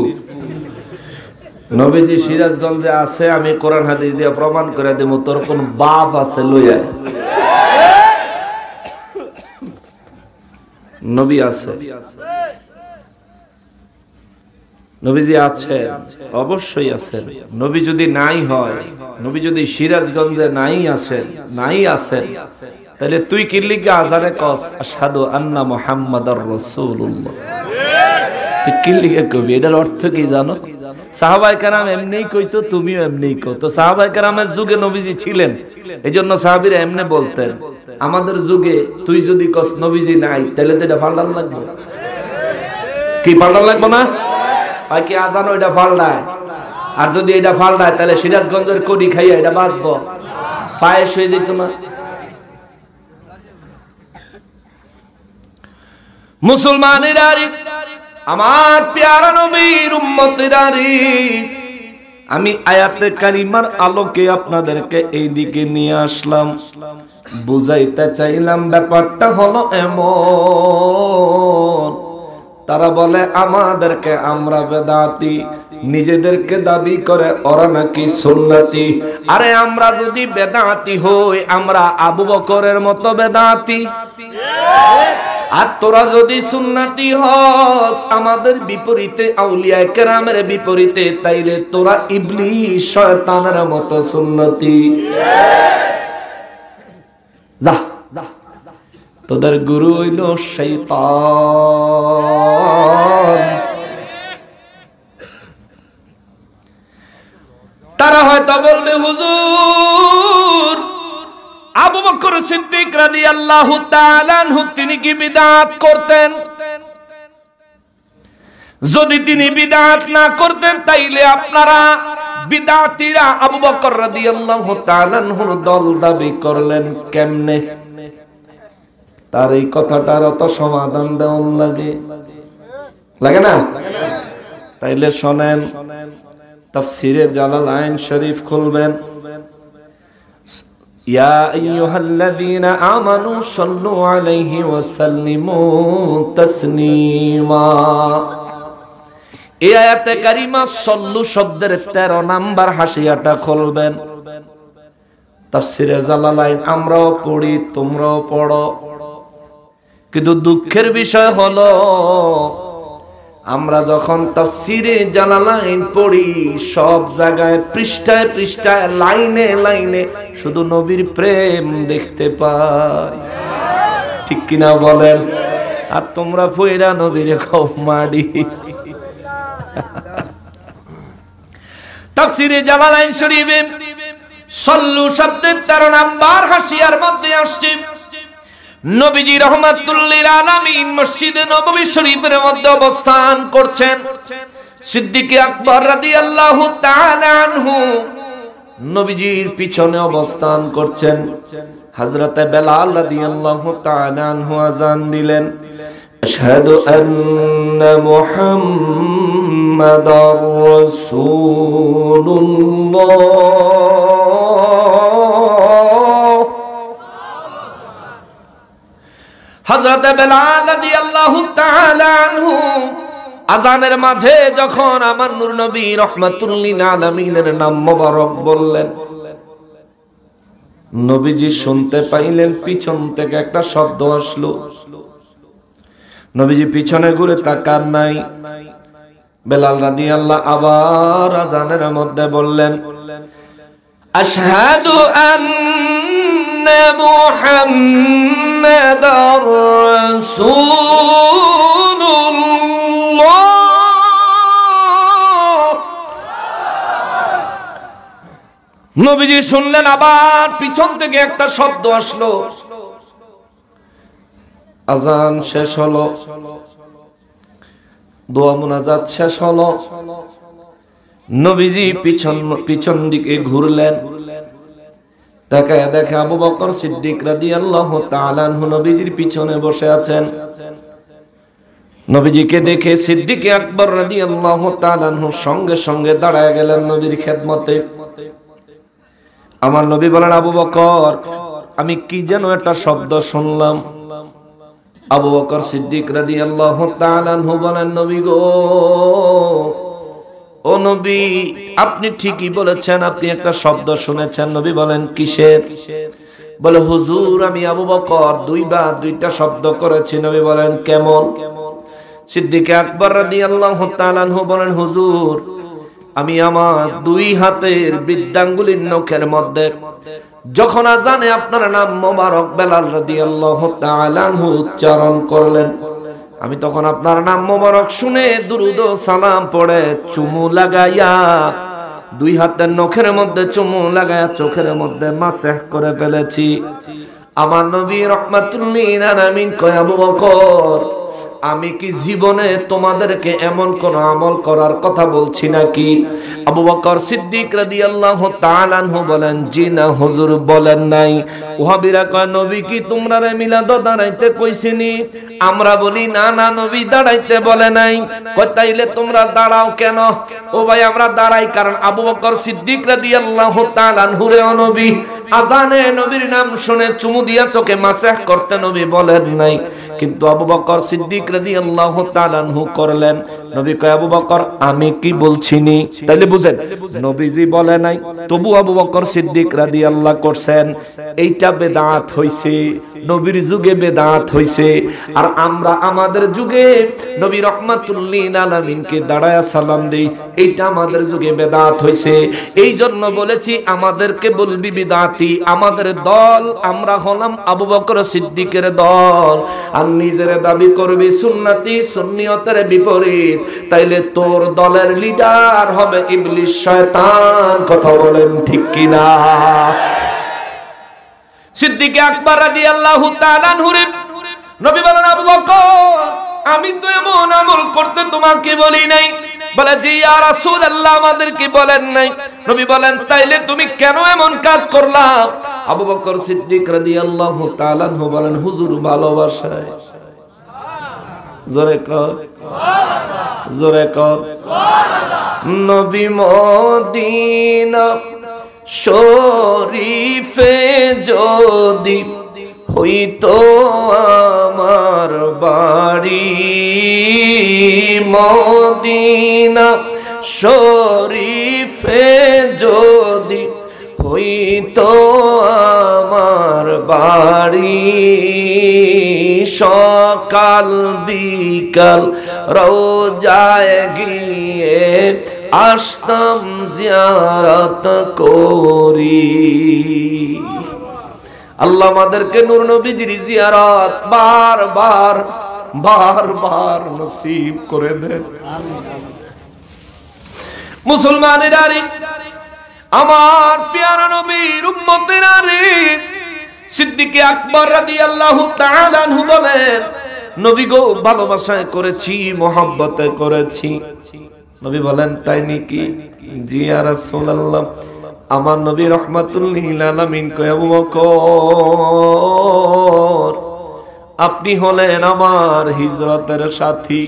নবীজি সিরাজগঞ্জে আছে, আমি কোরআন হাদিস দিয়ে প্রমাণ করে দেব। তোর কোন বাপ আছে লইয়া? নবী আছে, নবীজি আছে, অবশ্যই আছেন। নবী যদি নাই হয়, নবী যদি সিরাজগঞ্জে নাই আছেন, তাহলে তুই কি লিখে আজানে কস আশহাদু আন্না মুহাম্মাদার রাসূলুল্লাহ? তুই কি লিখে কবি? এটার অর্থ কি জানো? সাহাবায়ে কেরাম এমনিই কইতো, তুমিও এমনিই কও। তো সাহাবায়ে কেরামের যুগে নবীজি ছিলেন, এইজন্য সাহাবীরা এমনি বলতেন। আমাদের যুগে তুই যদি কস নবীজি নাই, তাহলে তো এটা পাল্টান লাগবে। কি পাল্টান লাগবে না? আর কি আজান ওইটা পাল্টায়? আর যদি এটা পাল্টায় তাহলে সিরাজগঞ্জের কড়ি খাইয়া এটা বাঁচবো, পায়েস হয়ে যেত না? মুসলমানেরা, আমার প্যারা নবীর উম্মতেরা, আমি আয়াতে কারিমার আলোকে আপনাদেরকে এই দিকে নিয়ে আসলাম, বুঝাইতে চাইলাম ব্যাপারটা হলো এমন। তারা বলে আমাদেরকে আমরা বেদাতি, নিজেদেরকে দাবি করে ওরা নাকি সুন্নতি। আরে আমরা যদি বেদাতি হই, আমরা আবু বকরের মতো বেদাতি। আর তোরা যদি সুন্নতি হস আমাদের বিপরীতে, আউলিয়া কেরামের বিপরীতে, তাইলে তোরা ইবলিস শয়তানের মতো সুন্নতি। যা তোদের গুরু হইল শয়তান। তারা হয়তো বলবে হুজুর আবু বকর সিদ্দিক রাদিয়াল্লাহু তাআলা আনহু তিনি কি বিদআত করতেন? যদি তিনি বিদআত না করতেন তাইলে আপনারা বিদআতীরা আবু বকর রাদিয়াল্লাহু তাআলা আনহুর দল দাবি করলেন কেমনে? তার এই কথাটার অত সমাধান দেওয়ার লাগে না? তাইলে শোনেন, তাফসীরে জালালাইন শরীফ খুলবেন। ইয়া আইয়ুহাল্লাযীনা আমানু সাল্লু আলাইহি ওয়া সাল্লিমু তাসলিমা। এই আয়াতে কারিমা সাল্লু শব্দের 13 নাম্বার হাসিয়াটা খুলবেন। তাফসীরে জালালাইন আমরাও পড়ি, তোমরাও পড়ো, কিন্তু দুঃখের বিষয় হলো আমরা যখন তাফসীরে জালালাইন পড়ি সব জায়গায় পৃষ্ঠায় পৃষ্ঠায় লাইনে লাইনে শুধু নবীর প্রেম দেখতে পাই, ঠিক কিনা বলেন? আর তোমরা পয়রা নবীর খুব মাডি। তাফসীরে জালালাইন শরীফে সাল্লু শব্দের 13 নাম্বার হাসিয়ার মধ্যে আসছে নবীজি রাহমাতুল লিল আলামিন মসজিদে নববী শরীফের মধ্যে অবস্থান করছেন। সিদ্দিক আকবর রাদিয়াল্লাহু তাআলা আনহু নবীজির পিছনে অবস্থান করছেন। হযরতে বেলাল রাদিয়াল্লাহু তাআলা আনহু আযান দিলেন, আশহাদু আন্না মুহাম্মাদার রাসূলুল্লাহ। হযরত বেলাল রাদিয়াল্লাহু তাআলা আনহু আযানের মাঝে যখন আমার নূর নবী রাহমাতুল লিল আলামিনের নাম মোবারক বললেন, নবীজি শুনতে পাইলেন পিছন থেকে একটা শব্দ আসলো। নবীজি পিছনে ঘুরে তাকান নাই। বেলাল রাদিয়াল্লাহু আবার আযানের মধ্যে বললেন, আশহাদু আন্না মুহাম্মাদার রাসূলুল্লাহ। নবীজি শুনলেন আবার পিছন থেকে একটা শব্দ আসলো। আযান শেষ হলো, দোয়া মুনাজাত শেষ হলো। নবীজি পিছন দিকে ঘুরলেন, তাকায় দেখে আবু বকর সিদ্দিক রাদিয়াল্লাহু তাআলা আনহু নবীজির পিছনে বসে আছেন। নবীজিকে দেখে সিদ্দিক আকবর রাদিয়াল্লাহু তাআলা আনহু সঙ্গে সঙ্গে দাঁড়ায় গেলেন নবীর খেদমতে। আমার নবী বলেন, আবু বকর আমি কি যেন একটা শব্দ শুনলাম। আবু বকর সিদ্দিক রাদিয়াল্লাহু তাআলা আনহু বলেন, নবী গো, ও নবী আপনি ঠিকই বলেছেন, আপনি একটা শব্দ শুনেছেন। নবী বলেন, কিসের? বলে, হুজুর আমি আবু বকর দুইটা শব্দ করেছি। নবী বলেন, কেমন? সিদ্দিক আকবর রাদিয়াল্লাহু তাআলা আনহু বলেন, হুজুর আমি আমার 2 হাতের বৃদ্ধাঙ্গুলির নখের মধ্যে যখন আযানে আপনার নাম মোবারক বেলাল রাদিয়াল্লাহু তাআলা আনহু উচ্চারণ করলেন, আমি তখন আপনার নাম মোবারক শুনে দুরূদ ও সালাম পড়ে চুমু লাগাইয়া 2 হাতের নখের মধ্যে চুমু লাগাইয়া চোখের মধ্যে মাসহ করে ফেলেছি। আমার নবী রাহমাতুল লিল আলামিন কয়, আবু বকর আমি কি জীবনে তোমাদেরকে এমন কোন আমল করার কথা বলছি নাকি? আবু বকর সিদ্দিক রাদিয়াল্লাহু তাআলা আনহু বলেন, জি না হুজুর, বলেন নাই। ওয়াহাবীরা কয়, নবী কি তোমরা রে মিলাদ দাঁড়াইতে কইছেনি? আমরা বলি না না, নবী দাঁড়াইতে বলে নাই। কয় তাইলে তোমরা দাঁড়াও কেন? ও ভাই আমরা দাঁড়াই কারণ আবু বকর সিদ্দিক রাদিয়াল্লাহু তাআলা আনহু রে নবী আজানে নবীর নাম শুনে চুমু দিয়া চোখে মাসাহ করতে নবী বলেন নাই, কিন্তু আবু বকর সিদ্দিক রাদিয়াল্লাহু তাআলা আনহু করলেন। নবী কয়, আবু বকর আমি কি বলছিনি? তাইলে বুঝেন, নবীজি বলে নাই, তবু আবু বকর সিদ্দিক রাদিয়াল্লাহু করছেন। এইটা বেদাত হইছে, নবীর যুগে বেদাত হইছে। আর আমরা আমাদের যুগে নবী রাহমাতুল লিল আলামিনকে দাঁড়ায়া সালাম দেই, এইটা আমাদের যুগে বেদাত হইছে। এই জন্য বলেছি আমাদেরকে বলবি বিদাতি। আমাদের দল, আমরা হলাম আবু বকর সিদ্দিকের দল, আর নিজের দাবি করবি সুন্নতি সুন্নিয়তের বিপরীত, তাইলে তোর দলের লিডার হবে ইবলিস শয়তান। কথা বলেন ঠিক কিনা? সিদ্দিক আকবর রাদিয়াল্লাহু তাআলা আনহু নবী বলেন, আবু বকর আমি তো এমন আমল করতে তোমাকে বলি নাই। বলে, জি ইয়া রাসূলুল্লাহ আমাদেরকে বলেন নাই। নবী বলেন, তাইলে তুমি কেন এমন কাজ করলা? আবু বকর সিদ্দিক রাদিয়াল্লাহু তাআলা আনহু বলেন, হুজুর ভালোবাসায়। জোরে কর সুবহানাল্লাহ, জোরে কর সুবহানাল্লাহ। নবী মদিনা শরীফে যদি হইতো আমার বাড়ি, মদিনা শরীফে যদি হইতো আমার বাড়ি, সকাল বিকাল রওজায় গিয়ে আসতাম জিয়ারত করি। আল্লাহ আমাদেরকে নূর নবীজির জিয়ারত বারবার বারবার নসিব করে দেন। মুসলমানেরা রে, আমার পেয়ারা নবীর উম্মতেরা রে, সিদ্দিক আকবর রাদিয়াল্লাহু তাআলা আনহু বলেন, নবী গো ভালোবাসায় করেছি, মহব্বতে করেছি। নবী বলেন, তাই নাকি? জি ইয়া রাসূলুল্লাহ। আমার নবী রাহমাতুল লিল আলামিন কয়, আবু বকর আপনি হলেন আমার হিজরতের সাথী।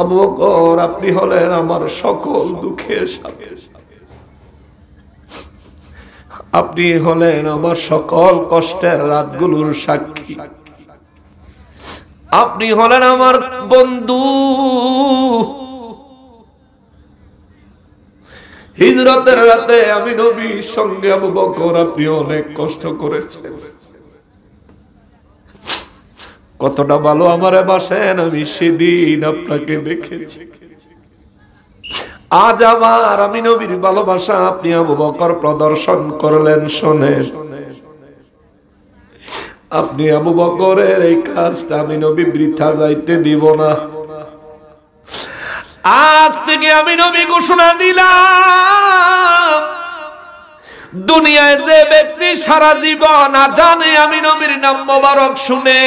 আবু বকর আপনি হলেন আমার সকল দুঃখের সাথী। আপনি হলেন আমার সকল কষ্টের রাতগুলোর সাক্ষী। আপনি হলেন আমার বন্ধু। হিজরতের রাতে আমি নবীর সঙ্গে আবু বকর আপনি অনেক কষ্ট করেছেন। কতটা ভালো আমারে বাসেন আমি সেদিন আপনাকে দেখেছি। আজ আবার আমি নবীর ভালোবাসা আপনি আবু বকর প্রদর্শন করলেন। শোনেন, আপনি আবু বকরের এই কাজটা আমি নবী বৃথা যাইতে দিব না। আজ থেকে আমি নবী ঘোষণা দিলাম, দুনিয়ায় যে ব্যক্তি সারা জীবন জানে আমি নবীর নাম মোবারক শুনে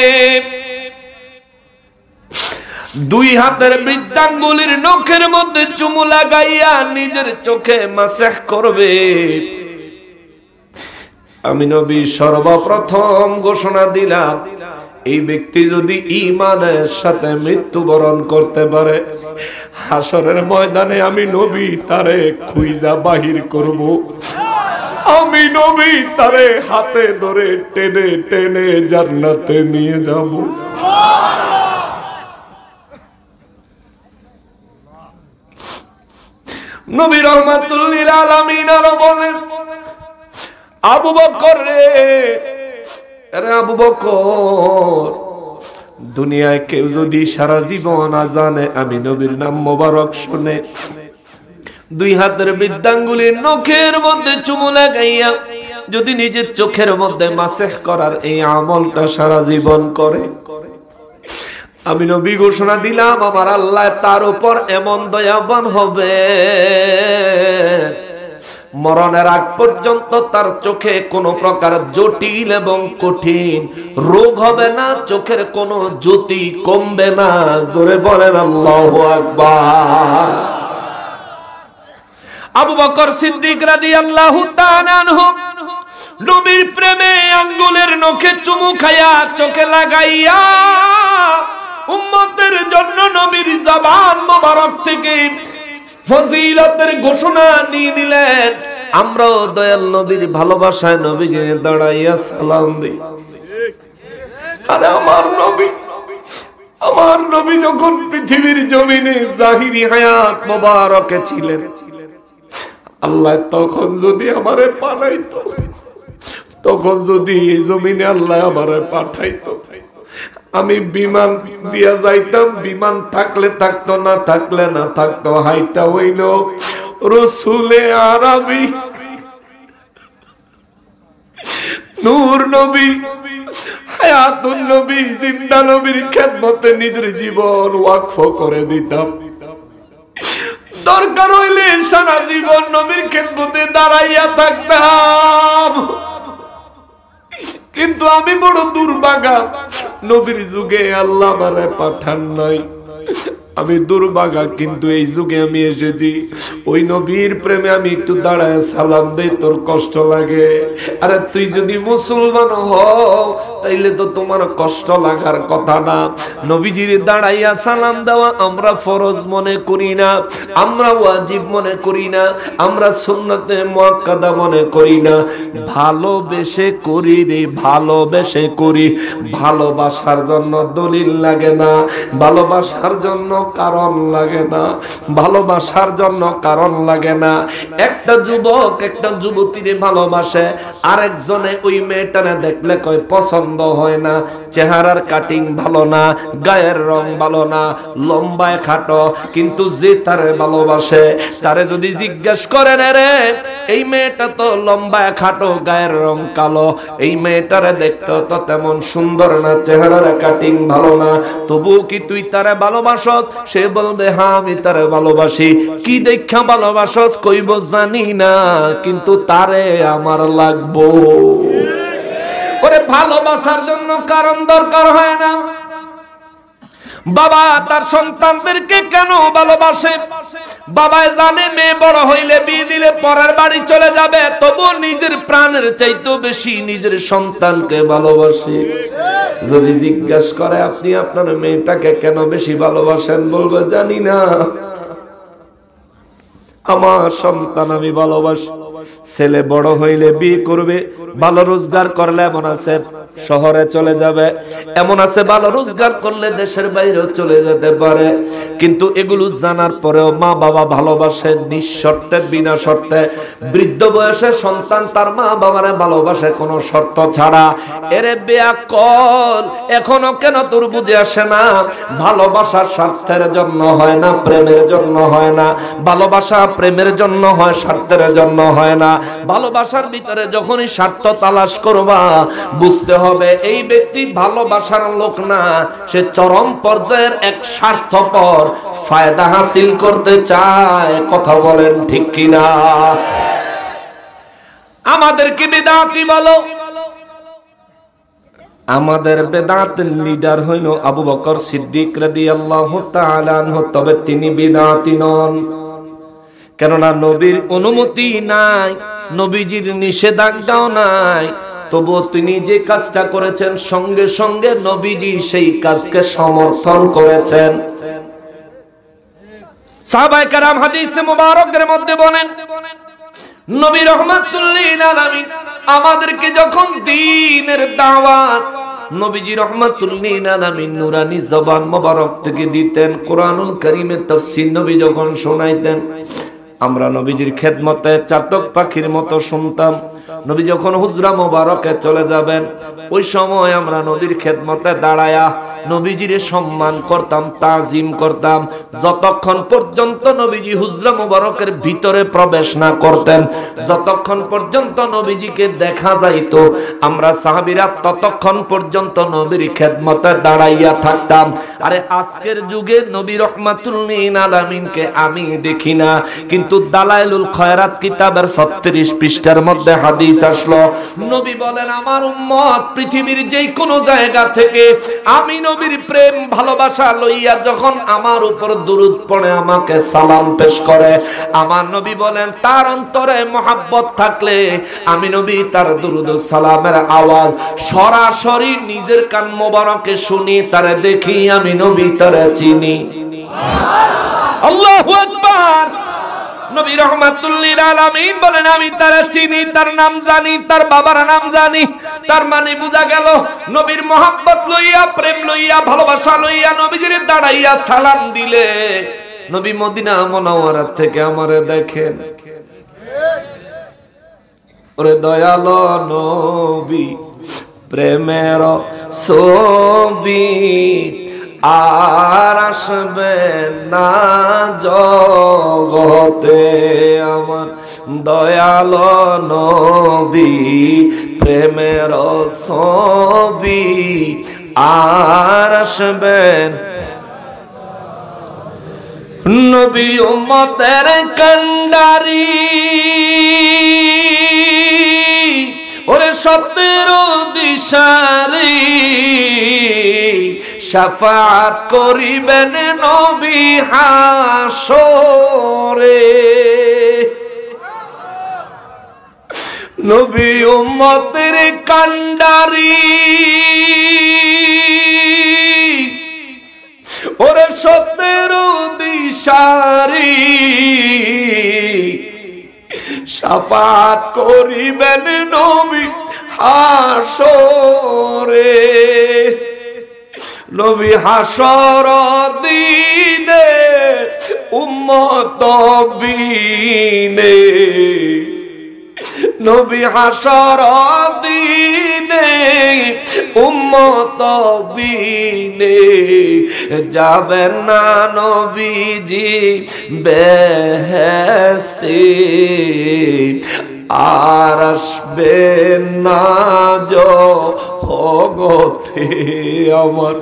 দুই হাতের বৃদ্ধাঙ্গুলির নখের মধ্যে চুমু লাগাইয়া নিজের চোখে মাসাহ করবে, আমি নবী সর্বপ্রথম ঘোষণা দিলাম, এই ব্যক্তি যদি ঈমানের সাথে মৃত্যুবরণ করতে পারে, হাসরের ময়দানে আমি নবী তারে খুঁজা বাহির করব। আমি নবী তারে হাতে ধরে টেনে টেনে জান্নাতে নিয়ে যাব। নবী রাহমাতুল লিল আলামিন আরো বলেন, আবু বকর রে, আরে আবু বকর, দুনিয়ায় কেউ যদি সারা জীবন জানে আমি নবীর নাম মোবারক শুনে দুই হাতের বৃদ্ধাঙ্গুলির নখের মধ্যে চুমু লাগাইয়া যদি নিজের চোখের মধ্যে মাসাহ করার এই আমলটা সারা জীবন করে, আমি নবী ঘোষণা দিলাম আমার আল্লাহ তার উপর এমন দয়াবান হবে, মরণের আগ পর্যন্ত তার চোখে কোনো প্রকার জটিল এবং কঠিন রোগ হবে না, চোখের কোনো জ্যোতি কমবে না। জোরে বলেন আল্লাহু আকবার। আবু বকর সিদ্দিক রাদিয়াল্লাহু তাআলা আনহু নবীর প্রেমে আঙ্গুলের নখে চুমু খায়া চোখে লাগাইয়া উম্মতের জন্য নবীর জবান মোবারক থেকে ফজিলতের ঘোষণা নিয়ে নিলেন। আমরাও দয়াল নবীর ভালোবাসায় নবীকে দাঁড়াইয়া সালাম দিই। আরে আমার নবী যখন পৃথিবীর জমিনে জাহিরি হায়াত মোবারকে ছিলেন, আল্লাহ তখন যদি আমারে পাঠাইতো, তখন যদি এই জমিনে আল্লাহ আমারে পাঠাইতো, আমি বিমান দিয়া যাইতাম। বিমান থাকলে থাকতো, না থাকলে না থাকতো। হাইটা হইল রসুলে আরবি নূর নবী, হায়াতুন নবী, জিন্দা নবীর খেদমতে নিজের জীবন ওয়াকফ করে দিতাম। দরকার হইলে সারা জীবন নবীর খেদমতে দাঁড়াইয়া থাকতাম। কিন্তু আমি বড় দুর্ভাগা, নবীর যুগে আল্লাহ আমারে পাঠান নাই। আমি দুর্ভাগা, কিন্তু এই যুগে আমি এসেছি। ওই নবীর প্রেমে আমি একটু দাঁড়ায় সালাম দেই, তোর কষ্ট লাগে? আরে তুই যদি মুসলমান হও তাইলে তো তোমার কষ্ট লাগার কথা না। নবীজির দাঁড়াইয়া সালাম দেওয়া আমরা ফরজ মনে করি না, আমরা ওয়াজিব মনে করি না, আমরা সুন্নতে মুআক্কাদা মনে করি না। ভালোবেসে করি রে, ভালোবেসে করি। ভালোবাসার জন্য দলিল লাগে না, ভালোবাসার জন্য কারণ লাগে না, ভালোবাসার জন্য কারণ লাগে না। একটা যুবক একটা যুবতীরে ভালোবাসে, আরেকজনে ওই মেয়েটারে দেখলে কয় পছন্দ হয় না, চেহারার কাটিং ভালো না, গায়ের রং ভালো না, লম্বায় খাটো। কিন্তু যে তারে ভালোবাসে তারে যদি জিজ্ঞেস করেন, রে এই মেয়েটা তো লম্বায় খাটো, গায়ের রং কালো, এই মেয়েটারে দেখতে তো তেমন সুন্দর না, চেহারার কাটিং ভালো না, তবু কি তুই তারে ভালোবাসস? সে বলবে হ্যাঁ আমি তারে ভালোবাসি। কি দেখা ভালোবাসস? কইব জানি না, কিন্তু তারে আমার লাগবো। ওরে ভালোবাসার জন্য কারণ দরকার হয় না। বাবা তার সন্তানদেরকে কেন ভালোবাসে? বাবাই জানে মেয়ে বড় হইলে বিয়ে দিলে পরের বাড়ি চলে যাবে, তবু নিজের প্রাণের চাইতেও বেশি নিজের সন্তানকে ভালোবাসে। যদি জিজ্ঞাসা করে আপনি আপনার মেয়েটাকে কেন বেশি ভালোবাসেন, বলবে জানি না, আমার সন্তান আমি ভালোবাসি। ছেলে বড় হইলে বিয়ে করবে, ভালো রোজগার করলে এমন আছে শহরে চলে যাবে, এমন আছে ভালো রোজগার করলে দেশের বাইরেও চলে যেতে পারে। কিন্তু এগুলো জানার পরেও মা বাবা ভালোবাসে নিঃশর্তে, বিনা শর্তে। বৃদ্ধ বয়সে সন্তান তার মা বাবারে ভালোবাসে কোনো শর্ত ছাড়া। এরে বেয়াকল, এখনো কেন তোর বুঝে আসে না? ভালোবাসার স্বার্থের জন্য হয় না, প্রেমের জন্য হয় না। ভালোবাসা প্রেমের জন্য হয়, স্বার্থের জন্য হয় না। ভালোবাসার ভিতরে যখনই স্বার্থ তালাশ করবা, বুঝতে হবে এই ব্যক্তি ভালোবাসার লোক না, সে চরম পর্যায়ের এক স্বার্থপর, ফায়দা হাসিল করতে চায়। কথা বলেন ঠিক কিনা? আমাদেরকে বেদাতি বলো, আমাদের বেদাতের লিডার হইল আবু বকর সিদ্দিক রাদিয়াল্লাহু তাআলা আনহু, তবে তিনি বেদাতি নন। কেননা নবীর অনুমতি নাই, নবীজির নিষেধাজ্ঞাও নাই, তবুও তিনি যে কাজটা করেছেন সঙ্গে সঙ্গে নবীজি সেই কাজকে সমর্থন করেছেন। সাহাবায়ে কেরাম হাদিসে মুবারকের মধ্যে বলেন, নবী রাহমাতুল লিল আলামিন আমাদেরকে যখন দ্বীনের দাওয়াত নবীজি রাহমাতুল লিল আলামিন নূরানি জবান মোবারক থেকে দিতেন, কোরআনুল কারীমের তাফসীর নবী যখন শোনাইতেন, আমরা নবীজির খেদমতে চাতক পাখির মতো শুনতাম। নবী যখন হুজরা মোবারকে চলে যাবেন, ওই সময় আমরা নবীর খেদমতে দাঁড়ায়া নবীজির সম্মান করতাম, তাজিম করতাম, যতক্ষণ পর্যন্ত নবীজি হুজরা মোবারকের ভিতরে প্রবেশ না করতেন, যতক্ষণ পর্যন্ত নবীজিকে দেখা যাইত, আমরা সাহাবীরা ততক্ষণ পর্যন্ত নবীর খেদমতে দাঁড়াইয়া থাকতাম। আরে আজকের যুগে নবী রহমাতুল লিল আলামিনকে আমি দেখি না, কিন্তু দালাইলুল খয়রাত কিতাবের 36 পৃষ্ঠার মধ্যে হাদিস আসলো, নবী বলেন আমার উম্মত পৃথিবীর যে কোনো জায়গা থেকে আমি নবীর প্রেম ভালোবাসা লইয়া যখন আমার উপর দুরূদ পড়ে আমাকে সালাম পেশ করে, আমার নবী বলেন তার অন্তরে মহব্বত থাকলে আমি নবী তার দুরূদ ও সালামের আওয়াজ সরাসরি নিজের কান মোবারকে শুনি, তারে দেখি, আমি নবী তারে চিনি। আল্লাহু আকবার। নবী রহমাতুল লিল আলামিন বলেন আমি তারে চিনি, তার নাম জানি, তার বাবার নাম জানি। তার মানে বোঝা গেল নবীর মহব্বত লইয়া, প্রেম লইয়া, ভালোবাসা লইয়া নবীজির দাঁড়াইয়া সালাম দিলে নবী মদিনা মুনাওয়ারা থেকে আমারে দেখেন, ওরে দয়ালো নবী প্রেমের ছবি আর আসবে না জগতে, আমার দয়ালো নবী প্রেমের ছবি আর আসবেন। নবী উম্মতের কান্ডারি, ওরে সত্যের দিশারি, শাফাআত করিবেন নবী হাসরে। নবী উম্মতের কান্ডারি, ওরে সত্যের দিশারি, শাফাআত করিবেন নবী হাসরে। নবী হাসর দিনে উম্মত বিনে, নবী হাসর দিনে উম্মত বিনে, যাবেন না নবীজি বেহেশতে, আর আসবেন না জগতে, আমার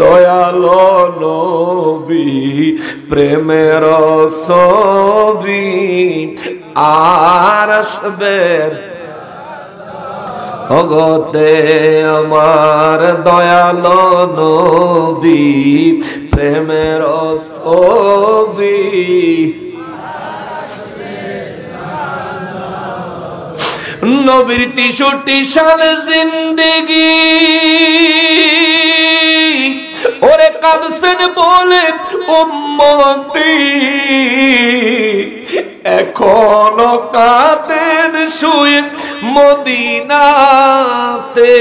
দয়ালো নবী প্রেমের ছবি আর আসবেন জগতে, আমার দয়ালো নবী প্রেমের ছবি। নবীর 63 সাল জিন্দেগি, ওরে কাঁদছেন বলে উম্মতি, এখনো কাঁদেন শুয়ে মদিনাতে।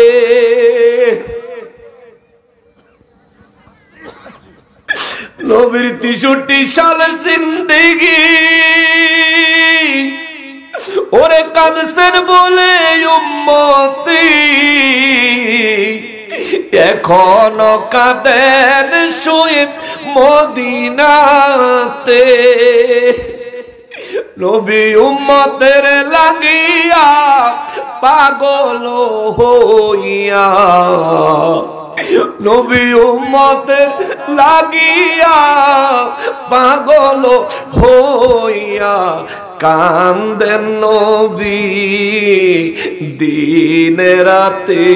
নবীর 63 সাল জিন্দেগি, ওরে কাঁদছেন বলে উম্মতি, এখনো কাঁদেন শুয়ে মদিনাতে। নবী উম্মতের লাগিয়া পাগল হইয়া, নবী উম্মতের লাগিয়া পাগল হইয়া, কান্দেন নবী দিনে রাতে,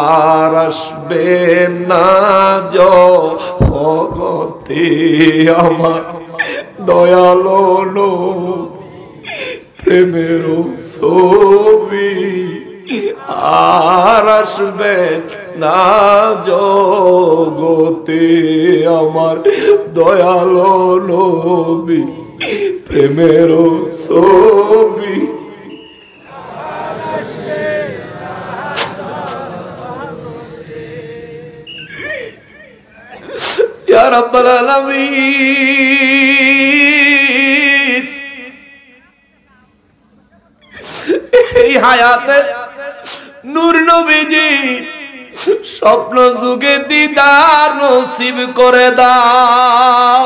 আর আসবেন না জগতে, আমার দয়ালো নবী প্রেমের ছবি আর আসবেন না জগতে, আমার দয়ালো নবী প্রেমের ছবি। ইয়া রাব্বাল আলামিন, এই হায়াতে নূর নবীজি স্বপ্ন যুগে দিদার নসিব করে দাও।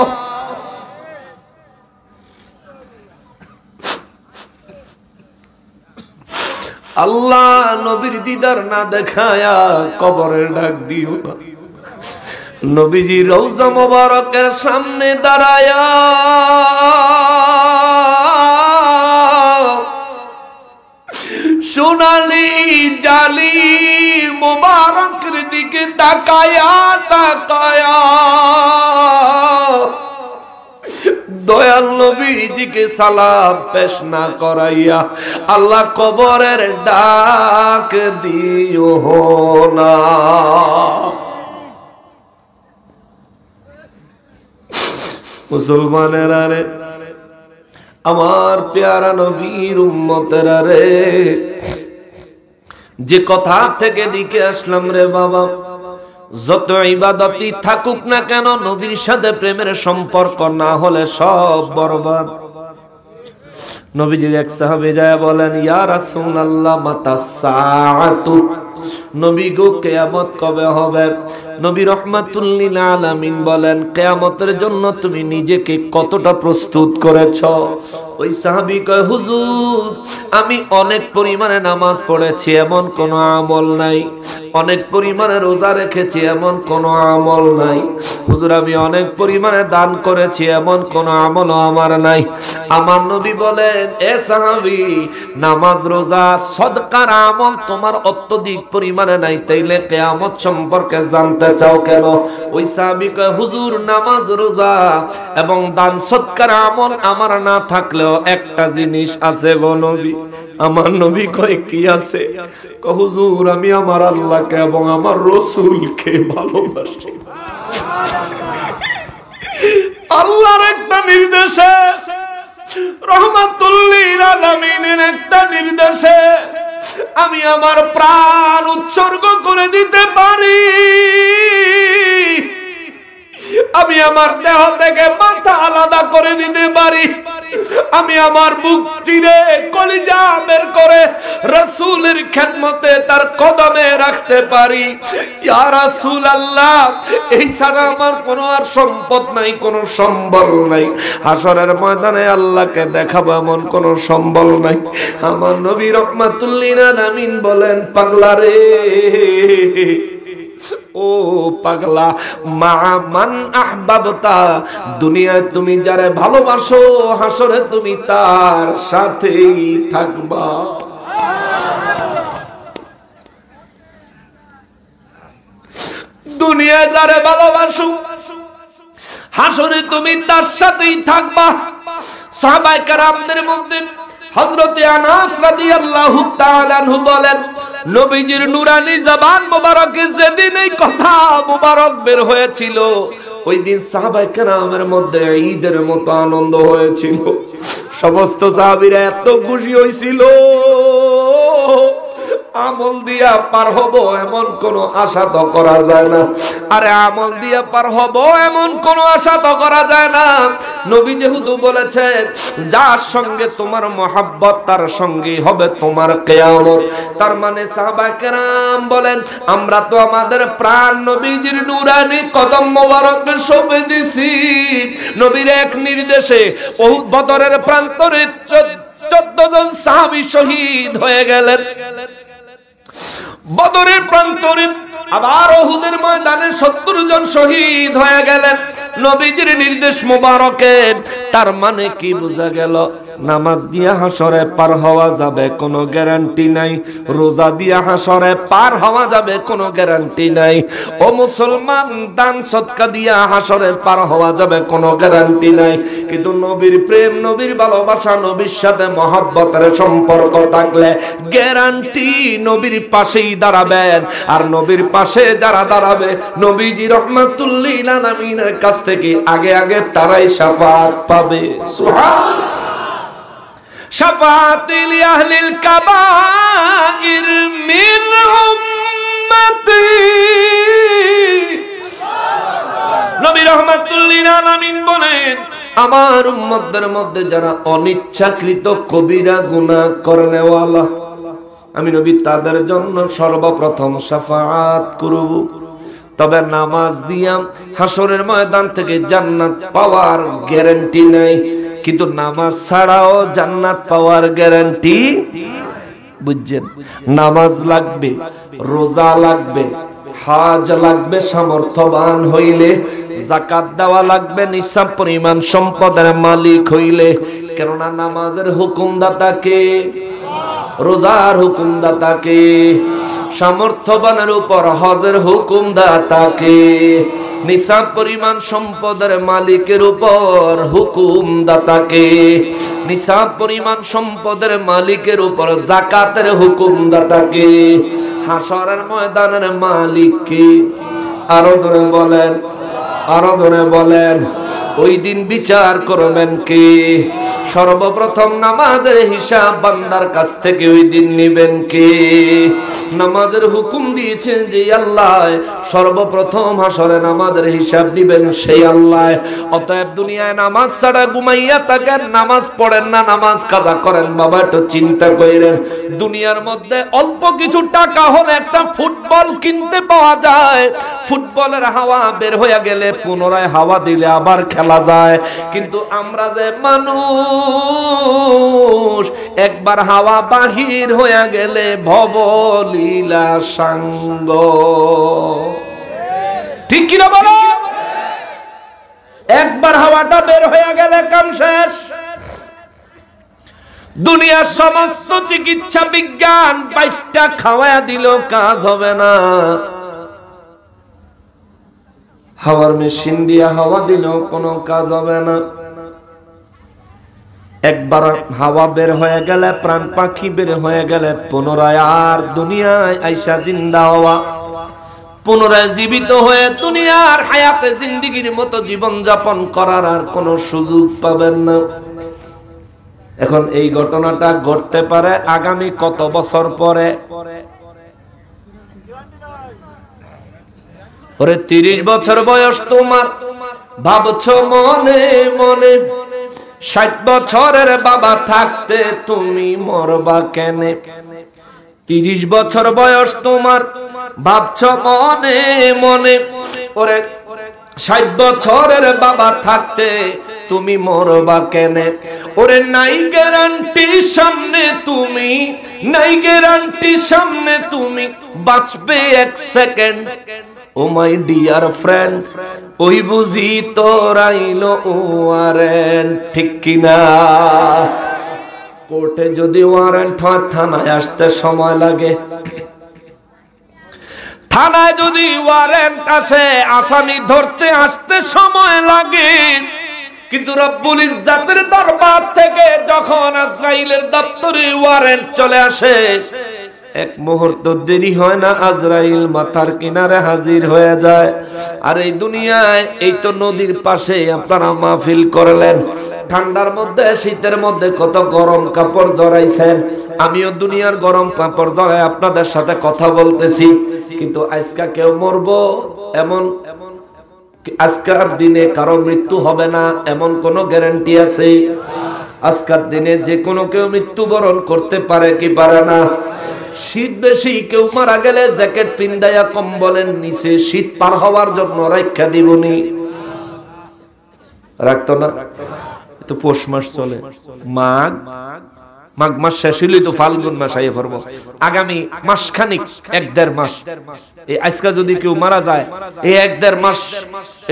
আল্লাহ নবীর দিদার না দেখায়া কবরের ডাক দিও না। নবীজি রওজা মোবারকের সামনে দাঁড়ায়া সোনালি জালি মোবারকের দিকে তাকায়া তাকায়া দয়াল নবীজিকে সালাম পেশ না করাইয়া আল্লাহ কবরের ডাক দিও না। মুসলমানেরা রে, আমার প্যারা নবীর উম্মতেরা রে, যে কথা থেকে দিকে আসলাম রে বাবা, যত ইবাদতই থাকুক না কেন নবীর সাথে প্রেমের সম্পর্ক না হলে সব বরবাদ। নবীজির এক সাহাবী যায় বলেন, ইয়া রাসূলুল্লাহ মাতা সাআতু, নবী গো কিয়ামত কবে হবে? নবী রাহমাতুল লিল আলামিন বলেন, কিয়ামতের জন্য তুমি নিজেকে কতটা প্রস্তুত করেছো? ওই সাহাবী কয়, হুজুর আমি অনেক পরিমাণে নামাজ পড়েছি এমন কোনো আমল নাই, অনেক পরিমাণে রোজা রেখেছি এমন কোনো আমল নাই, হুজুর আমি অনেক পরিমাণে দান করেছি এমন কোনো আমলও আমার নাই। আমার নবী বলেন, এ সাহাবী, নামাজ রোজা সদকার আমল তোমার অত্যধিক পরিমাণে নাই, তাইলে কিয়ামত সম্পর্কে জানতে চাও কেন? ওই সাহাবী কয়, হুজুর নামাজ রোজা এবং দান সদকার আমল আমার না থাকলেও একটা জিনিস আছে গো নবী। আমার নবী কয়, কি আছে? কয়, হুজুর আমি আমার আল্লাহকে এবং আমার রাসূলকে ভালোবাসি। আল্লাহর একটা নির্দেশে, রহমাতুল লিল আলামিনের একটা নির্দেশে আমি আমার প্রাণ উৎসর্গ করে দিতে পারি, আমি আমার দেহ থেকে মাথা আলাদা করে দিতে পারি, আমি আমার বুক চিরে কলিজা বের করে রাসূলের খেদমতে তার কদমে রাখতে পারি। ইয়া রাসূলুল্লাহ, এই ছাড়া আমার কোনো আর সম্পদ নাই, কোনো সম্বল নাই, হাসরের ময়দানে আল্লাহকে দেখাবো এমন কোনো সম্বল নাই। আমার নবী রাহমাতুল লিল আলামিন বলেন, পাগলা রে, ও পাগলা, মা মান আহবাবতা, দুনিয়ায় তুমি যারে ভালোবাসো হাসরে তুমি তার সাথেই থাকবা। দুনিয়ায় যারে ভালোবাসো হাসরে তুমি তার সাথেই থাকবা। সাহাবায়ে কেরামদের মধ্যে হযরত আনাস রাদিয়াল্লাহু তাআলা আনহু বলেন, নবীজির নুরানি জবান মোবারকে যেদিন এই কথা মোবারক বের হয়েছিল ওই দিন সাহাবায়ে কেরামের মধ্যে ঈদের মতো আনন্দ হয়েছিল। সমস্ত সাহাবীরা এত খুশি হয়েছিল, আমল দিয়া পার হব এমন কোন আশা তো করা যায় না। আরে আমল দিয়া পার হব এমন কোন আশা তো করা যায় না। নবী যেহেতু বলেছেন, যার সঙ্গে তোমার মহাব্বত তার সঙ্গেই হবে তোমার কিয়ামত, তার মানে সাহাবায়ে কেরাম বলেন, আমরা তো আমাদের প্রাণ নবীজির নুরানি কদম মোবারকে সঁপে দিছি। নবীর এক নির্দেশে উহুদ বদরের প্রান্তরে 14 জন সাহাবী শহীদ হয়ে গেলেন। বদরের প্রান্তরে আবার উহুদের ময়দানে 70 জন শহীদ হয়ে গেলেন নবীজির নির্দেশ মোবারকে। তার মানে কি বোঝা গেল? নামাজ দিয়া হাসরে পার হওয়া যাবে কোনো গ্যারান্টি নাই, রোজা দিয়া হাসরে পার হওয়া যাবে কোনো গ্যারান্টি নাই। ও মুসলমান, দান সদকা দিয়া হাসরে পার হওয়া যাবে কোনো গ্যারান্টি নাই। কিন্তু নবীর প্রেম, নবীর ভালোবাসা, নবীর সাথে মহব্বতের সম্পর্ক থাকলে গ্যারান্টি নবীর পাশেই দাঁড়াবেন। আর নবীর পাশে যারা দাঁড়াবে নবীজি রাহমাতুল লিল আলামিনের কাছ থেকে আগে আগে তারাই শাফাআত পাবে। সুবহানাল্লাহ। শাফাআত লি আহলিল কাবাইর মিন উম্মতি। নবী রাহমাতুল লিল আলামিন বলেন, আমার উম্মতদের মধ্যে যারা অনিচ্ছাকৃত কবিরা গুনাহ করেওয়ালা, আমি নবী তাদের জন্য সর্বপ্রথম শাফাআত করব। তবে নামাজ দিয়া হাসরের ময়দান থেকে জান্নাত পাওয়ার গ্যারান্টি নাই, কিন্তু নামাজ ছাড়াও জান্নাত পাওয়ার গ্যারান্টি। বুঝছেন? নামাজ লাগবে, রোজা লাগবে, হজ লাগবে সামর্থ্যবান হইলে, যাকাত দেওয়া লাগবে নিসাব পরিমাণ সম্পদের মালিক হইলে। কেননা নামাজের হুকুমদাতা কে? রোজার হুকুমদাতা কে? সামর্থ্যবানের উপর হজের হুকুমদাতা কে? নিসাব পরিমাণ সম্পদের মালিকের উপর হুকুমদাতা কে? নিসাব পরিমাণ সম্পদের মালিকের উপর যাকাতের হুকুমদাতা কে? হাসরের ময়দানের মালিক কে? আরো জোরে বলেন, আরো জোরে বলেন। ওই দিন বিচার করবেন কে? সর্বপ্রথম নামাজের হিসাব বান্দার কাছ থেকে ওই দিন নেবেন কে? নামাজের হুকুম দিয়েছেন যে আল্লাহ, সর্বপ্রথম হাসরে নামাজের হিসাব নেবেন সেই আল্লাহ। অতএব দুনিয়ায় নামাজ ছাড়া ঘুমাইয়া থাকেন, নামাজ পড়েন না, নামাজ কাজা করেন, বাবা একটু চিন্তা করেন। দুনিয়ার মধ্যে অল্প কিছু টাকা হলে একটা ফুটবল কিনতে পাওয়া যায়, ফুটবলের হাওয়া বের হয়ে গেলে পুনরায় হাওয়া দিলে আবার খেলা যায়। কিন্তু আমরা যে মানুষ, একবার হাওয়া বাহির হয়ে গেলে ভবলীলা সাঙ্গ। ঠিক কিনা বলো? একবার হাওয়াটা বের হয়ে গেলে কাম শেষ। দুনিয়ার সমস্ত চিকিৎসা বিজ্ঞান বাইশটা খাওয়া দিল, কাজ হবে না। হাওয়ার মেশিন দিয়া হাওয়া দিলেও কোনো কাজ হবে না। একবার হাওয়া বের হয়ে গেলে, প্রাণ পাখি বের হয়ে গেলে পুনরায় আর দুনিয়ায় আইসা জিন্দা হওয়া, পুনরায় জীবিত হয়ে দুনিয়ার হায়াতে জিন্দেগির মতো জীবন যাপন করার আর কোনো সুযোগ পাবেন না। এখন এই ঘটনাটা ঘটতে পারে আগামী কত বছর পরে? ওরে 30 বছর বয়স তোমার, ভাবছো মনে মনে 60 বছরের বাবা থাকতে তুমি মরবা কেনে? 30 বছর বয়স তোমার, ভাবছো মনে মনে ওরে 60 বছরের বাবা থাকতে তুমি মরবা কেনে? ওরে নাই গ্যারান্টি সামনে তুমি, নাই গ্যারান্টি সামনে তুমি বাঁচবে 1 second. Oh my dear friend, ওই বুঝি তোর আইলো ওয়ারেন্ট, ঠিক কিনা? কোর্টে যদি ওয়ারেন্ট হয়, থানায় আসতে সময় লাগে। থানায় যদি ওয়ারেন্ট আসে, আসামি ধরতে আসতে সময় লাগে। কিন্তু রব্বুল ইজ্জাতের দরবার থেকে যখন আজরাইলের দপ্তরে ওয়ারেন্ট চলে আসে, 1 মুহূর্ত দেরি হয় না, আজরাইল মাথার কিনারে হাজির হয়ে যায়। আর এই দুনিয়ায় এই তো নদীর পাশে আপনারা মাহফিল করলেন, ঠান্ডার মধ্যে শীতের মধ্যে কত গরম কাপড় জড়াইছেন। আমিও দুনিয়ার গরম কাপড় জড়াই আপনাদের সাথে কথা বলতেছি। কিন্তু আজকে কেউ মরবো এমন, আজকের দিনে কারো মৃত্যু হবে না এমন কোন গ্যারান্টি আছে? আজকের দিনে যে কোনো কেউ মৃত্যুবরণ করতে পারে কি পারে না? শীত বেশি, কেউ মারা গেলে জ্যাকেট পিন্দাইয়া কম্বলের নিচে শীত পার হওয়ার জন্য রাখা দিবনি, রাখতো না? তো পৌষ মাস চলে, মাঘ মাস শেষ হইলেই তো ফাল্গুন মাস আইয়ে পড়বো। আগামী মাস খানিক, 1-1.5 মাস, এই আজকে যদি কেউ মারা যায়, এই 1-1.5 মাস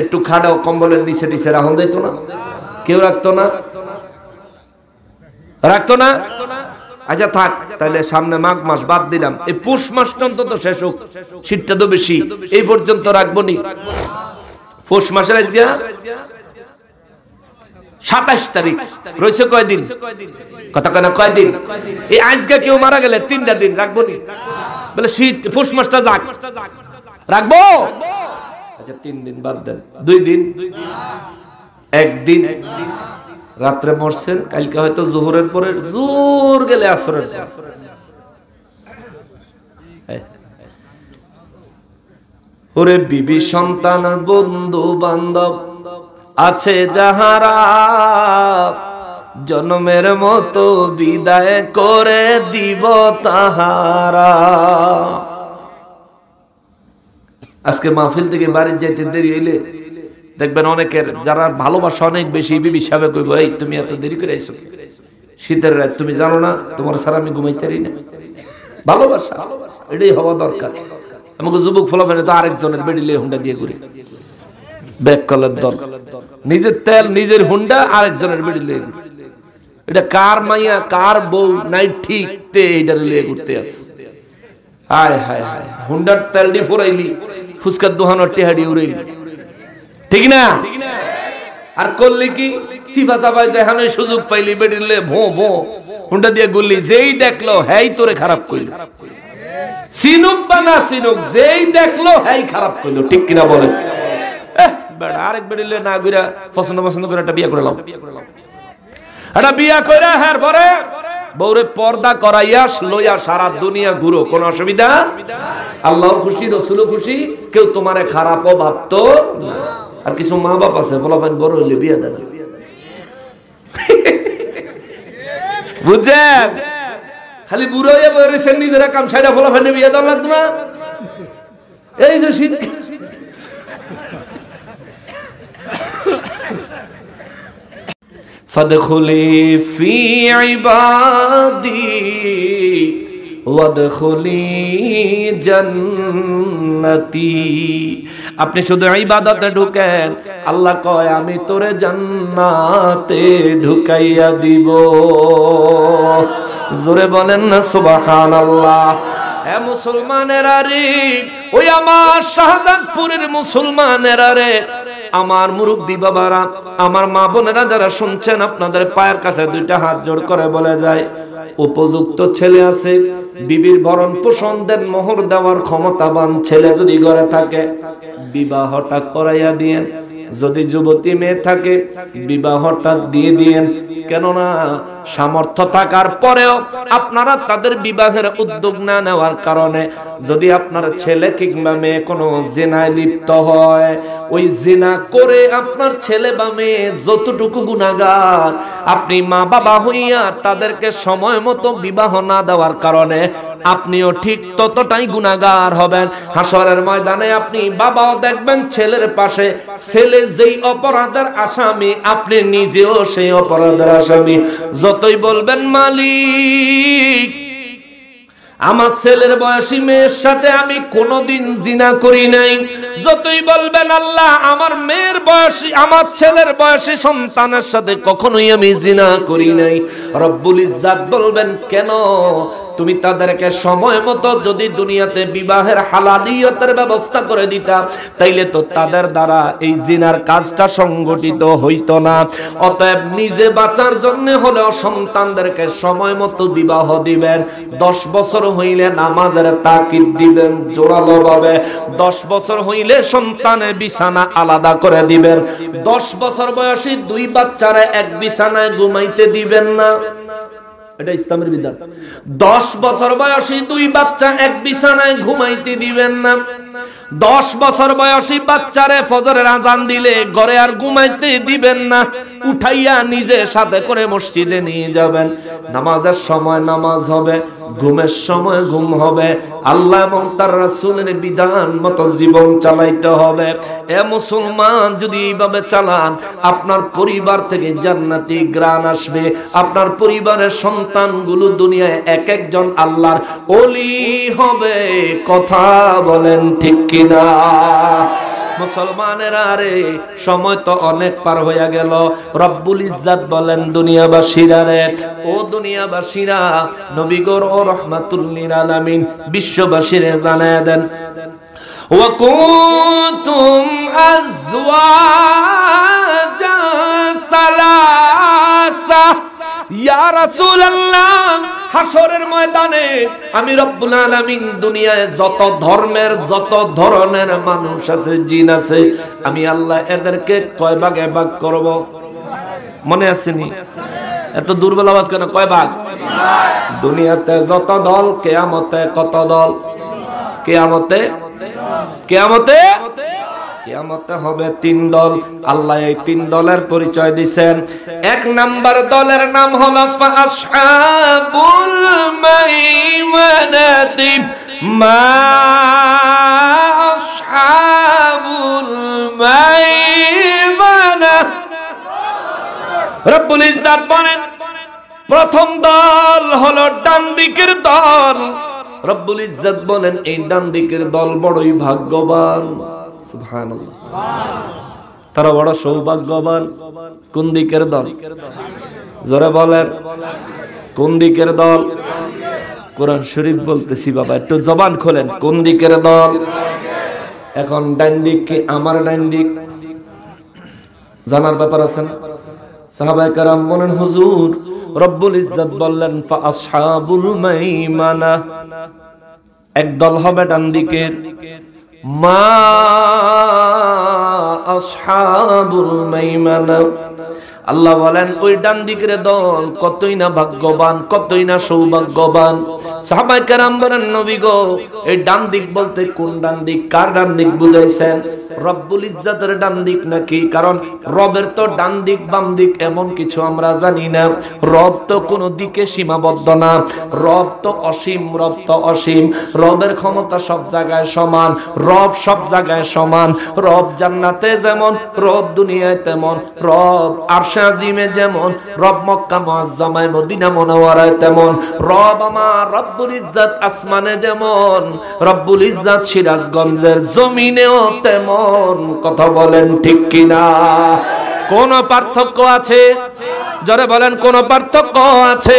একটু খাড়াও কম্বলের নিচে নিচে রাখুন দিত না? কেউ রাখতো না, রাখতো না? আচ্ছা থাক, তাহলে সামনে মাঘ মাস বাদ দিলাম, এই পৌষ মাসটা অন্তত শেষ হোক, শীতটা তো বেশি, এই পর্যন্ত রাখবো নি। পৌষ মাসের আজকে 27 তারিখ রয়েছে, কয়দিন? কথা কেন কয়দিন? এই আজকে কেউ মারা গেলে 3টা দিন রাখবো নি? বলে শীত পৌষ মাসটা যাক, রাখবো। আচ্ছা 3 দিন বাদ দেন, 2 দিন, 1 দিন রাত্রে মরছেন, কালকে হয়তো জোহরের পরে, জোর গেলে আসরের পর। ওরে বিবি সন্তান বন্ধু বান্ধব আছে যাহারা, জন্মের মতো বিদায় করে দিব তাহারা। আজকে মাহফিল থেকে বাড়ি যাইতে দেরি হইলে দেখবেন অনেকের যারা ভালোবাসা অনেক বেশি, বিবি সাহেব কইব, এই তুমি এত দেরি করে আইছো, শীতের রাত তুমি জানো না তোমার সারা আমি ঘুমাইতে পারি না। ভালোবাসা এটাই হওয়া দরকার। আমাকে যুবক ফলাফেলে তো আরেকজনের বেডিলে হুন্ডা দিয়ে ঘুরি, ব্যাক কলার দল, নিজের তেল নিজের হুন্ডা আরেকজনের বেডিলে। এটা কার মাইয়া কার বউ নাই ঠিক তে এটা লিয়ে ঘুরতে আস। হায় হায় হায়, হুন্ডার তেল দিয়ে ফোরাইলি, ফুচকার দোহানোর টেহাডি উড়াইলি, ঠিক না? আর করলি কি সিফা সাফাই যেখান সুযোগ পাইলি বেডিলে ভো ভো হুন্ডা দিয়ে গুললি, যেই দেখলো হ্যাঁ তোরে খারাপ কইলো, সিনুক বা না সিনুক যেই দেখলো হ্যাঁ খারাপ কইলো, ঠিক কিনা বলেন? আরেক বেডিলে না গুইরা পছন্দ পছন্দ করে একটা বিয়ে করে লাও, একটা বিয়া কইরা হ্যাঁ পরে বউরে পর্দা করাইয়া লইয়া সারা দুনিয়া ঘুরো, কোন অসুবিধা? আল্লাহ খুশি, রসুলও খুশি, কেউ তোমারে খারাপও ভাবতো না। আর কিছু মা বাপ আছে ফলাফল বড় হইলে বিয়া দেয় না, বুঝছেন? খালি বুড়ো হয়ে বলেছেন নিজেরা কাম সাইডা ফলাফল বিয়া দেওয়া লাগতো না। এই যে শীত ফাদখুলি ফি ইবাদি ওয়াদখুলি জান্নাতি। আপনি শুধু ইবাদতে ঢুকেন, আল্লাহ কয় আমি তোরে জান্নাতে ঢুকাইয়া দিব। জোরে বলেন না সুবহানাল্লাহ। হে মুসলমানেরা রে, ওই আমার শাহজাদপুরের মুসলমানেরা রে, আমার মুরব্বী বাবারা, আমার মা বোনেরা যারা শুনছেন, আপনাদের পায়ের কাছে দুইটা হাত জোড় করে বলে যায়, উপযুক্ত ছেলে আছে, বিবির ভরণ পোষণ দেন, মোহর দেওয়ার ক্ষমতাবান ছেলে যদি ঘরে থাকে বিবাহটা করাইয়া দিয়েন। যদি যুবতী মেয়ে থাকে বিবাহটা দিয়ে দিয়েন, কেননা সামর্থ্য থাকার পরেও আপনারা তাদের বিবাহের উদ্যোগ না নেওয়ার কারণে যদি আপনার ছেলে কিংবা মেয়ে কোনো জিনায় লিপ্ত হয়, ওই জিনা করে আপনার ছেলে বা মেয়ে যতটুকু গুনাহগার, আপনি মা বাবা হইয়া তাদেরকে সময় মতো বিবাহ না দেওয়ার কারণে আপনিও ঠিক ততটাই গুনাহগার হবেন। হাসরের ময়দানে আপনি বাবাও দেখবেন ছেলের পাশে, ছেলে যেই অপরাধের আসামি আপনি নিজেও সেই অপরাধের আসামি। যতই বলবেন মালিক আমার ছেলের বয়সী মেয়ের সাথে আমি কোনোদিন জিনা করি নাই, যতই বলবেন আল্লাহ আমার মেয়ের বয়সী আমার ছেলের বয়সী সন্তানের সাথে কখনোই আমি জিনা করি নাই, রব্বুল ইজ্জাত বলবেন কেন তুমি তাদেরকে সময় মতো যদি দুনিয়াতে বিবাহের হালালিয়তের ব্যবস্থা করে দিতা, তাইলে তো তাদের দ্বারা এই জিনার কাজটা সংগঠিত হইতো না। অতএব নিজে বাঁচার জন্য হলেও সন্তানদেরকে সময় মতো বিবাহ দিবেন। 10 বছর হইলে নামাজের তাকিদ দিবেন জোরালো ভাবে। 10 বছর হইলে সন্তানের বিছানা আলাদা করে দিবেন। 10 বছর বয়সী 2 বাচ্চারা এক বিছানায় ঘুমাইতে দিবেন না, এটা ইসলামের বিধান। 10 বছর বয়সী 2 বাচ্চা এক বিছানায় ঘুমাইতে দিবেন না। 10 বছর বয়সী বাচ্চারে ফজরের আজান দিলে ঘরে আর ঘুমাইতে দিবেন না, উঠাইয়া নিজে সাথে করে মসজিদে নিয়ে যাবেন। নামাজের সময় নামাজ হবে, ঘুমের সময় ঘুম হবে। আল্লাহ এবং তার রাসূলের বিধান মতো জীবন চালাইতে হবে। এ মুসলমান, যদি এইভাবে চালান আপনার পরিবার থেকে জান্নাতি গ্রাণ আসবে। আপনার পরিবারের সন্তানগুলো দুনিয়ায় এক একজন আল্লাহর ওলি হবে। কথা বলেন ঠিক কিনা? মুসলমানেরা রে, সময় তো অনেক পার হইয়া গেল। রব্বুল ইজ্জাত বলেন দুনিয়াবাসীরা রে, ও দুনিয়াবাসীরা, নবী গো রাহমাতুল লিল আলামিন বিশ্ববাসীরে জানায়া দেন, ওয়া কুনতুম আজওয়াজান সালাসা। ইয়া রাসূলুল্লাহ, হাসরের ময়দানে আমি রব্বুল আলামিন দুনিয়ায় যত ধর্মের যত ধরনের মানুষ আছে, জিন আছে, আমি আল্লাহ এদেরকে কয় ভাগে ভাগ করব? মনে আসেনি? এত দুর্বল আওয়াজ কেন? কয় ভাগ? দুনিয়াতে যত দল, কিয়ামতে কত দল? কিয়ামতে কিয়ামতে হবে তিন দল। আল্লাহ এই তিন দলের পরিচয় দিবেন। এক নাম্বার দলের নাম হলো আসহাবুল মাইমানাতি। মা আসহাবুল মাইমানা। রব্বুল ইজ্জত বলেন প্রথম দল হলো ডান দিকের দল। রব্বুল ইজ্জত বলেন এই ডান দিকের দল বড়ই ভাগ্যবান। সুবহানাল্লাহ, তারা বড় সৌভাগ্যবান। কোন দিকের দল? জোরে বলেন, কোন দিকের দল? কোরআন শরীফ বলতেছি বাবা, একটু জবান খোলেন। কোন দিকের দল? এখন ডান দিক কি আমার ডান দিক জানার ব্যাপার আছে না? সাহাবায়ে কেরাম বলেন হুজুর রব্বুল ইজ্জত বললেন ফা আসহাবুল মাইমানা, এক দল হবে ডান দিকের। মা আসহাবুল মাইমানা, আল্লাহ বলেন ওই ডান দিকের দল কতই না ভাগ্যবান, কতই না সৌভাগ্যবান। সাহাবায়ে কেরাম বলেন নবী গো এই ডান দিক বলতে কোন ডান দিক, কার ডান দিক বুঝাইছেন? রব্বুল ইজ্জতের ডান দিক নাকি? কারণ রবের তো ডান দিক বাম দিক এমন কিছু আমরা জানি না। রব তো কোনো দিকে সীমাবদ্ধ না, রব তো অসীম, রব তো অসীম। রবের ক্ষমতা সব জায়গায় সমান, রব সব জায়গায় সমান। রব জান্নাতে যেমন, রব দুনিয়ায় তেমন। রব আরশে আজিমে যেমন, রব মক্কা মুআজ্জামায় মদিনা মুনাওয়ারায় তেমন। রব আমার রব্বুল ইজ্জত আসমানে যেমন, রব্বুল ইজ্জত সিরাজগঞ্জের জমিনেও তেমন। কথা বলেন ঠিক কিনা? কোন পার্থক্য আছে? জোরে বলেন কোন পার্থক্য আছে?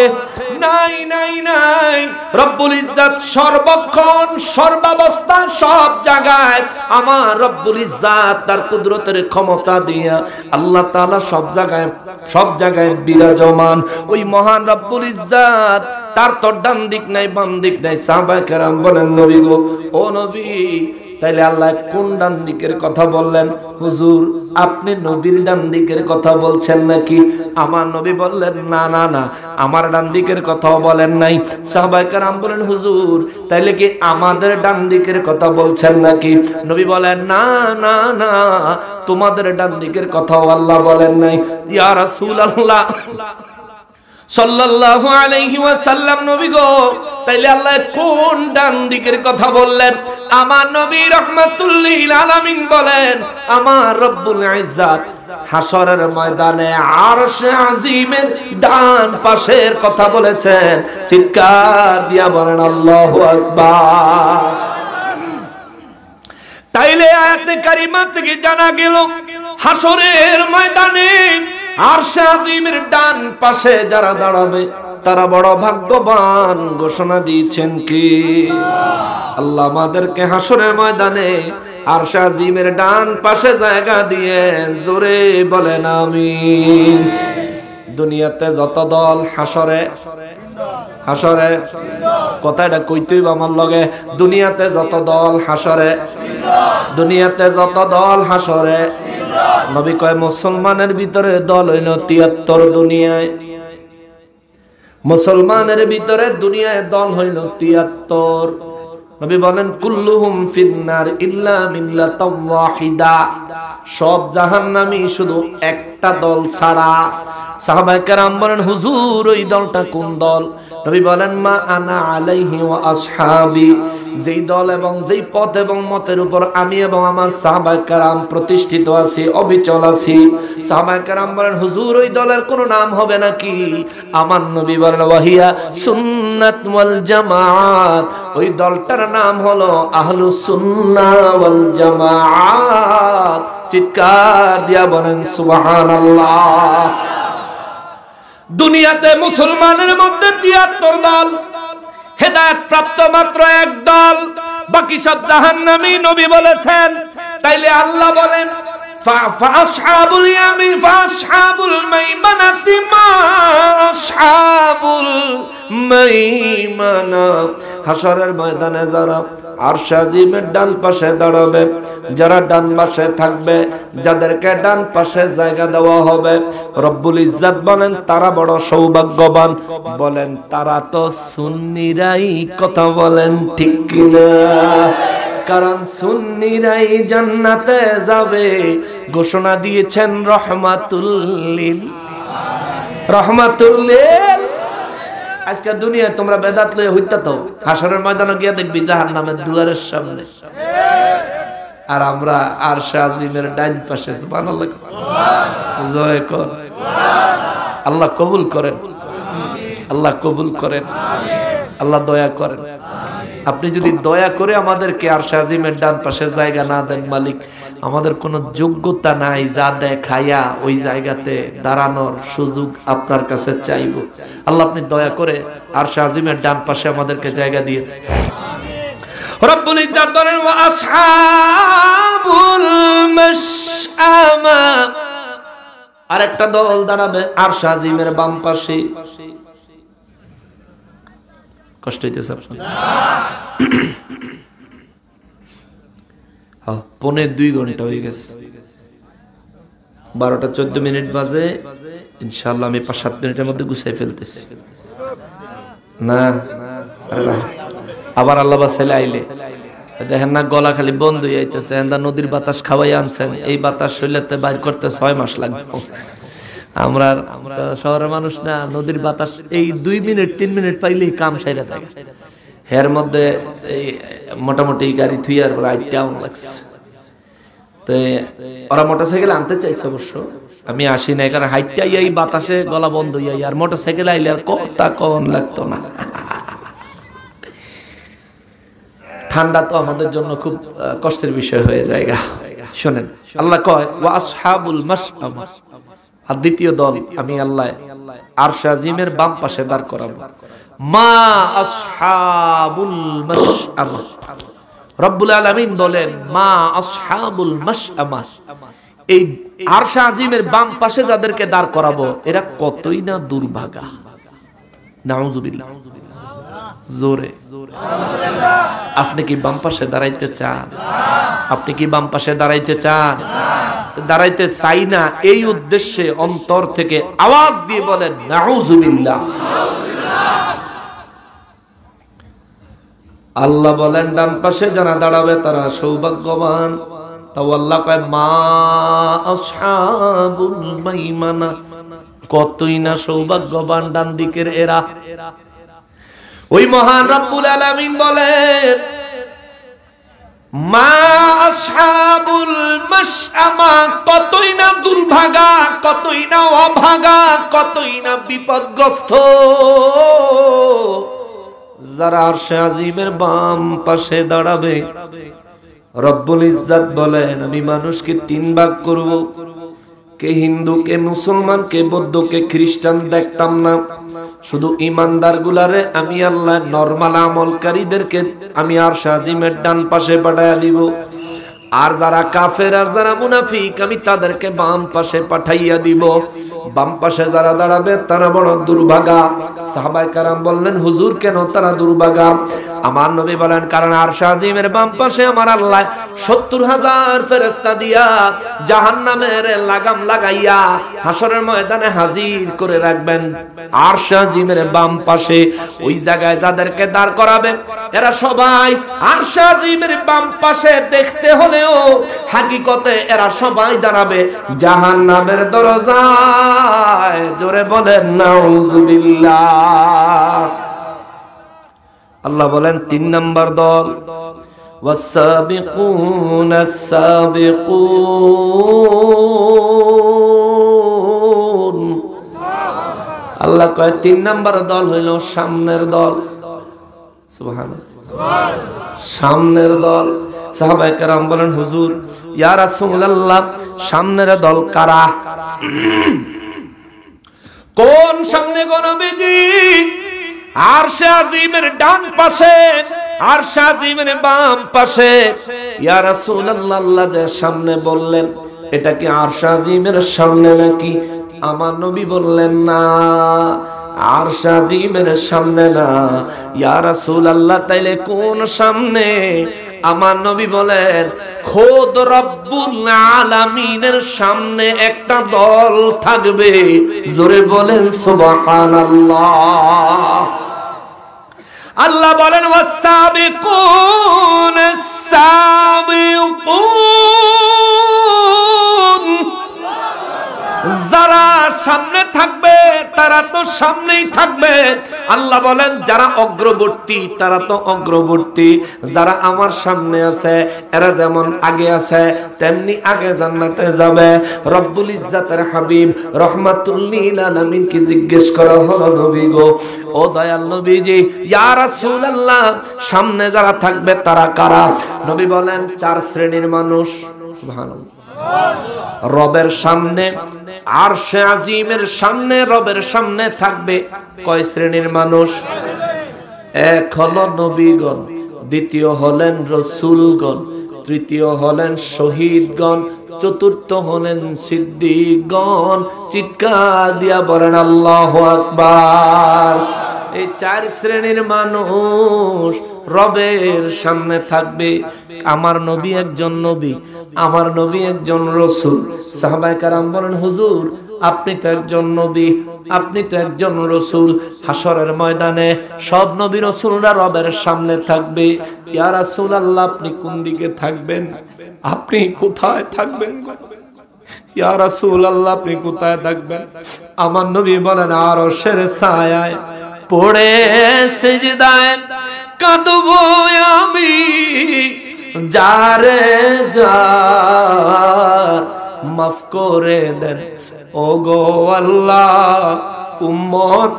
নাই নাই নাই। রব্বুল ইজ্জত সর্বক্ষণ সর্বাবস্থা সব জায়গায় আমার রব্বুল ইজ্জত তার কুদরতের ক্ষমতা দিয়া আল্লাহ তাআলা সব জায়গায় বিরাজমান। ওই মহান রব্বুল ইজ্জত তার তো ডান দিক নাই বাম দিক নাই। সাহাবায়ে কেরাম বলেন নবী গো, ও নবী তাইলে আল্লাহ কোন ডান দিকের কথা বললেন? হুজুর আপনি নবীর ডান দিকের কথা বলছেন নাকি? আমার নবী বললেন না না না, আমার ডান দিকের কথাও বলেন নাই। সাহাবায়ে কেরাম বলেন হুজুর তাইলে কি আমাদের ডান দিকের কথা বলছেন নাকি? নবী বলেন না না না, তোমাদের ডান দিকের কথাও আল্লাহ বলেন নাই। ইয়া রাসূলুল্লাহ সাল্লাল্লাহু আলাইহি ওয়াসাল্লাম নবী গো তাইলে আল্লাহ কোন ডান দিকের কথা বললেন? আমার নবী রাহমাতুল লিল আলামিন বলেন আমার রব্বুল ইজ্জত হাশরের ময়দানে আরশে আজিমের ডান পাশের কথা বলেছেন। চিৎকার দিয়া বলেন আল্লাহু আকবার। তাইলে আয়াতে কারিমা থেকে জানা গেল হাশরের ময়দানে আরশে আজিমের ডান পাশে যারা দাঁড়াবে তারা বড় ভাগ্যবান। ঘোষণা দিয়েছেন কি আল্লাহ আমাদেরকে হাশরের ময়দানে আরশে আজিমের ডান পাশে জায়গা দিয়ে। জোরে বলেন আমিন। দুনিয়াতে যত দল হাশরে কথাটা কইতেই আমার লগে, দুনিয়াতে যত দল হাশরে, দুনিয়াতে যত দল হাশরে। নবী কয় মুসলমানের ভিতরে দল হইল ৭৩। দুনিয়ায় মুসলমানের ভিতরে দুনিয়ায় দল হইল ৭৩। নবী বলেন কুল্লুহুম ফিন্নার ইল্লা মিল্লাতাম ওয়াহিদা, সব জাহান্নামী শুধু একটা দল ছাড়া। সাহাবায়ে কেরাম বলেন হুজুর ওই দলটা কোন দল? নবী বলেন মা আনা আলাইহি ওয়া আসহাবি, যেই দল এবং যেই পথ এবং মতের উপর আমি এবং আমার সাহাবায়ে কেরাম প্রতিষ্ঠিত আছি, অবিচল আছি। সাহাবায়ে কেরাম বলেন হুজুর ওই দলের কোনো নাম হবে নাকি? আমার নবী বলেন ওয়াহিয়া সুন্নাত ওয়াল জামাত, ওই দলটার নাম হলো আহলুস সুন্নাহ ওয়াল জামাত। চিৎকার দিয়া বলেন সুবহানাল্লাহ। দুনিয়াতে মুসলমানের মধ্যে ৭৩ দল, হেদায়েত প্রাপ্ত মাত্র এক দল, বাকি সব জাহান্নামী। নবী বলেছেন তাইলে আল্লাহ বলেন ফাআসহাবুল ইয়ামিন ফাআসহাবুল মাইমানাতি মা আসহাবুল মাইমানা। হাশরের ময়দানে যারা আরশে আজিমের ডান পাশে দাঁড়াবে, যারা ডান পাশে থাকবে, যাদেরকে ডান পাশে জায়গা দেওয়া হবে, রব্বুল ইজ্জত বলেন তারা বড় সৌভাগ্যবান। বলেন তারা তো সুন্নিরাই। কথা বলেন ঠিক কিনা? কারণ সুন্নিরাই জান্নাতে যাবে ঘোষণা দিয়েছেন রহমাতুল। আজকে দুনিয়ায় তোমরা বেদাত লয়ে হইতা তো হাসরের ময়দানে গিয়ে দেখবি জাহান্নামের দুয়ারের সামনে, আর আমরা আরশে আজিমের ডাইন পাশে। সুবহানাল্লাহ, জয় কর। আল্লাহ কবুল করেন, আল্লাহ কবুল করেন, আল্লাহ দয়া করেন। আপনি যদি দয়া করে আমাদেরকে আরশে আজিমের ডান পাশে জায়গা না দেন মালিক, আমাদের কোনো যোগ্যতা নাই যা দেখায়া ওই জায়গাতে দাঁড়ানোর সুযোগ আপনার কাছে চাইব। আল্লাহ আপনি দয়া করে আরশে আজিমের ডান পাশে আমাদেরকে জায়গা দিয়ে দেন। রব্বুল ইজ্জত বলেন ওয়া আসহাবুল মাশআমা, আরেকটা দল দাঁড়াবে আরশে আজিমের বাম পাশে। কষ্ট হইতেছে আপনার? পৌনে 2 ঘন্টা হয়ে গেছে, 12:14 বাজে। ইনশাআল্লাহ আমি 5-7 মিনিটের মধ্যে গুছাই ফেলতেছি। না আবার আল্লাহ বাসাইলে আইলে দেখেন না গলা খালি বন্ধ হয়ে যাইতেছে। নদীর বাতাস খাওয়াই আনছেন, এই বাতাস শরীরেতে বাইর করতে 6 মাস লাগবে। আমরা শহরের মানুষ না, নদীর বাতাস এই 2 মিনিট 3 মিনিট পাইলেই কাম সাইরা যায়। এর মধ্যে এই মোটামুটি গাড়ি থুইয়ার পর আইটাও লাগছে। তো ওরা মোটরসাইকেল আনতে চাইছে, অবশ্য আমি আসি না, কারণ হাইটটা এই বাতাসে গলা বন্ধ হইয়া, আর মোটরসাইকেল আইলে আর কথা কন লাগতো না। ঠান্ডা তো আমাদের জন্য খুব কষ্টের বিষয় হয়ে যায়। শোনেন, আল্লাহ কয় ওয়া আসহাবুল মাশআমা, আর দ্বিতীয় দল আমি আল্লাহ আরশে আজিমের বাম পাশে দাঁড় করাবো। মা আসহাবুল মাশআমা, রব্বুল আলামিন বলেন মা আসহাবুল মাশআমা, এই আরশে আজিমের বাম পাশে যাদেরকে দাঁড় করাবো এরা কতই না দুর্ভাগা। নাউযুবিল্লাহ, জোরে। আপনি কি বাম পাশে দাঁড়াইতে চান? আপনি কি বাম পাশে দাঁড়াইতে চান? দাঁড়াইতে চাই না, এই উদ্দেশ্যে অন্তর থেকে আওয়াজ দিয়ে বলেন নাউযুবিল্লাহ। আল্লাহ বলেন ডান পাশে যারা দাঁড়াবে তারা সৌভাগ্যবান। তাও আল্লাহ কয় মা আসহাবুল মাইমানা, কতই না সৌভাগ্যবান ডান দিকের এরা। ওই মহান রব্বুল আলামিন বলেন মা আসহাবুল মাশআমা, কতই না দুর্ভাগা, কতই না অভাগা, কতই না বিপদগ্রস্ত যারা আরশে আজিমের বাম পাশে দাঁড়াবে। রব্বুল ইজ্জত বলেন আমি মানুষকে 3 ভাগ করব, কে হিন্দু, কে মুসলমান, কে বৌদ্ধ, কে খ্রিস্টান দেখতাম না। শুধু ইমানদার গুলারে আমি আল্লাহ নরমাল আমলকারীদেরকে আমি আরশে আজিমের ডান পাশে পাঠাইয়া দিব। আর যারা কাফের আর যারা মুনাফিক আমি তাদেরকে বাম পাশে পাঠাইয়া দিব। বাম পাশে যারা দাঁড়াবে তারা বড় দুর্ভাগা। সাহাবায়ে কেরাম বললেন হুজুর কেন তারা দুর্ভাগা? আমার নবী বলেন কারণ আরশে আজিমের বাম পাশে আমার আল্লাহ 70,000 ফেরেশতা দিয়া জাহান্নামের লাগাম লাগাইয়া হাসরের ময়দানে হাজির করে রাখবেন। আরশে আজিমের বাম পাশে ওই জায়গায় যাদেরকে দাঁড় করাবে এরা সবাই আরশে আজিমের বাম পাশে দেখতে হলেও হাকিকতে এরা সবাই দাঁড়াবে জাহান্নামের দরজায়। জোরে বলেন নাউযুবিল্লাহ। আল্লাহ বলেন 3 নাম্বার দল ওয়াসাবিকুনাস সাবিকুন। আল্লাহ কয় 3 নাম্বার দল হইল সামনের দল। সুবহানাল্লাহ, সামনের দল। সাহাবায়ে কেরাম বলেন হুজুর ইয়া রাসূলুল্লাহ সামনের দল কারা? কোন সামনে গো নবীজি? আরশে আজিমের ডান পাশে, আরশে আজিমের বাম পাশে। ইয়া রাসূলুল্লাহ আল্লাহ যে সামনে বললেন এটা কি আরশে আজিমের সামনে নাকি? আমার নবী বললেন না, আরশে আজিমের সামনে না। ইয়া রাসূলুল্লাহ তাইলে কোন সামনে? আমার নবী বলেন খোদ রব্বুল আলামিনের সামনে একটা দল থাকবে। জোরে বলেন সুবহানাল্লাহ। আল্লাহ বলেন ওয়াসাবিকুনাস সাবিকুন, যারা সামনে থাকবে তারা তো সামনেই থাকবে। আল্লাহ বলেন যারা অগ্রবর্তী তারা তো অগ্রবর্তী, যারা আমার সামনে আছে এরা যেমন আগে আছে তেমনি আগে জান্নাতে যাবে। রব্বুল ইজ্জাতের হাবিব রহমাতুল লিল আলামিন কি জিজ্ঞেস করা হলো, নবী গো, ও দয়াল নবীজি, ইয়া রাসূলুল্লাহ, সামনে যারা থাকবে তারা কারা? নবী বলেন 4 শ্রেণীর মানুষ। সুবহানাল্লাহ। রবের সামনে, আরশে আজিমের সামনে, রবের সামনে থাকবে কয় শ্রেণীর মানুষ? এক হলো নবীগণ, দ্বিতীয় হলেন রাসূলগণ, তৃতীয় হলেন শহীদগণ, চতুর্থ হলেন সিদ্দিকগণ। চিৎকার দিয়া বলেন আল্লাহু আকবার। এই 4 শ্রেণীর মানুষ রবের সামনে থাকবে। আমার নবী একজন নবী, আমার নবী একজন রাসূল। সাহাবায়ে কেরাম বলেন, হুজুর আপনি তো একজন নবী, আপনি তো একজন রাসূল, হাসরের ময়দানে সব নবী রাসূলরা রবের সামনে থাকবে। ইয়া রাসূলুল্লাহ, আপনি কোন দিকে থাকবেন? আপনি কোথায় থাকবেন? ইয়া রাসূলুল্লাহ, আপনি কোথায় থাকবেন? আমার নবী বলেন আরশের ছায়ায় পড়ে সিজদায় কাঁদবো আমি, যারে যার মাফ করে দেন ও গো আল্লাহ, উম্মত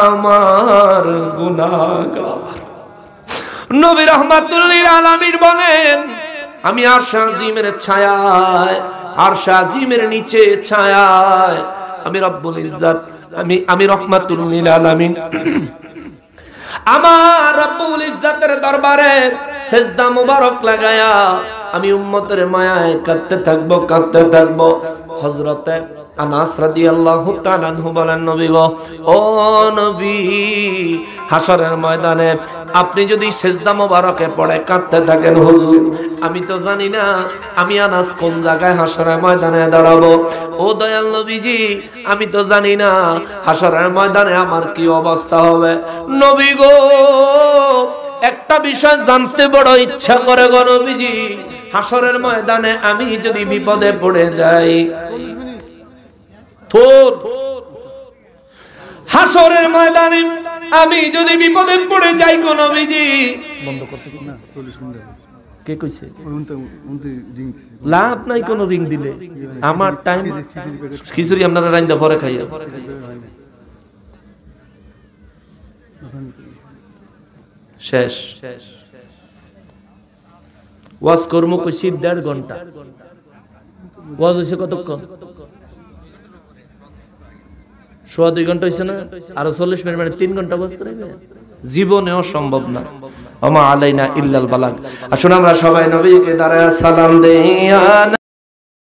আমার গুনাহগার। নবী রাহমাতুল লিল আলামিন বলেন আমি আরশ আজিমের ছায়ায়, আরশ আজিমের নিচে ছায়ায় আমি রব্বুল ইজ্জত, আমি রাহমাতুল লিল আলামিন আমার রব্বুল ইজ্জতের দরবারে সিজদা মুবারক লাগায়া আমি উম্মতের মায়ায় কাঁদতে থাকবো, কাঁদতে থাকবো। হযরতে আনাস রাদিয়াল্লাহু তাআলা আনহু বলেন, নবী গো, ও নবী, হাসরের ময়দানে আপনি যদি সিজদা মুবারকে পড়ে কাঁদতে থাকেন, হুজুর আমি তো জানি না আমি আনাস কোন জায়গায় হাসরের ময়দানে দাঁড়াবো। ও দয়াল নবীজি, আমি তো জানি না হাসরের ময়দানে আমার কি অবস্থা হবে। নবী গো, একটা বিষয় জানতে বড় ইচ্ছা করে গো নবীজি, হাসরের ময়দানে আমি যদি বিপদে পড়ে যাই, হাসরের ময়দানে আমি যদি বিপদে পড়ে যাই গো নবীজি, বন্ধ করতে না 40 মিনিট কে কইছে লাভ নাই কোন রিং দিলে। আমার টাইম খিচুড়ি আপনারা রাইন্দা পরে খাইয়া শেষ। ওয়াজ কর্ম কইছি 1.5 ঘন্টা, ওয়াজ হইছে কতক্ষণ? 2.5 ঘন্টা হইছে না? আরো 40 মিনিট, মানে 3 ঘন্টা ওয়াজ করাইবে? জীবনেও সম্ভব না। ওমা আলাইনা ইল্লাল বালাগ। আসুন আমরা সবাই নবীকে দাঁড়ায় সালাম দেই।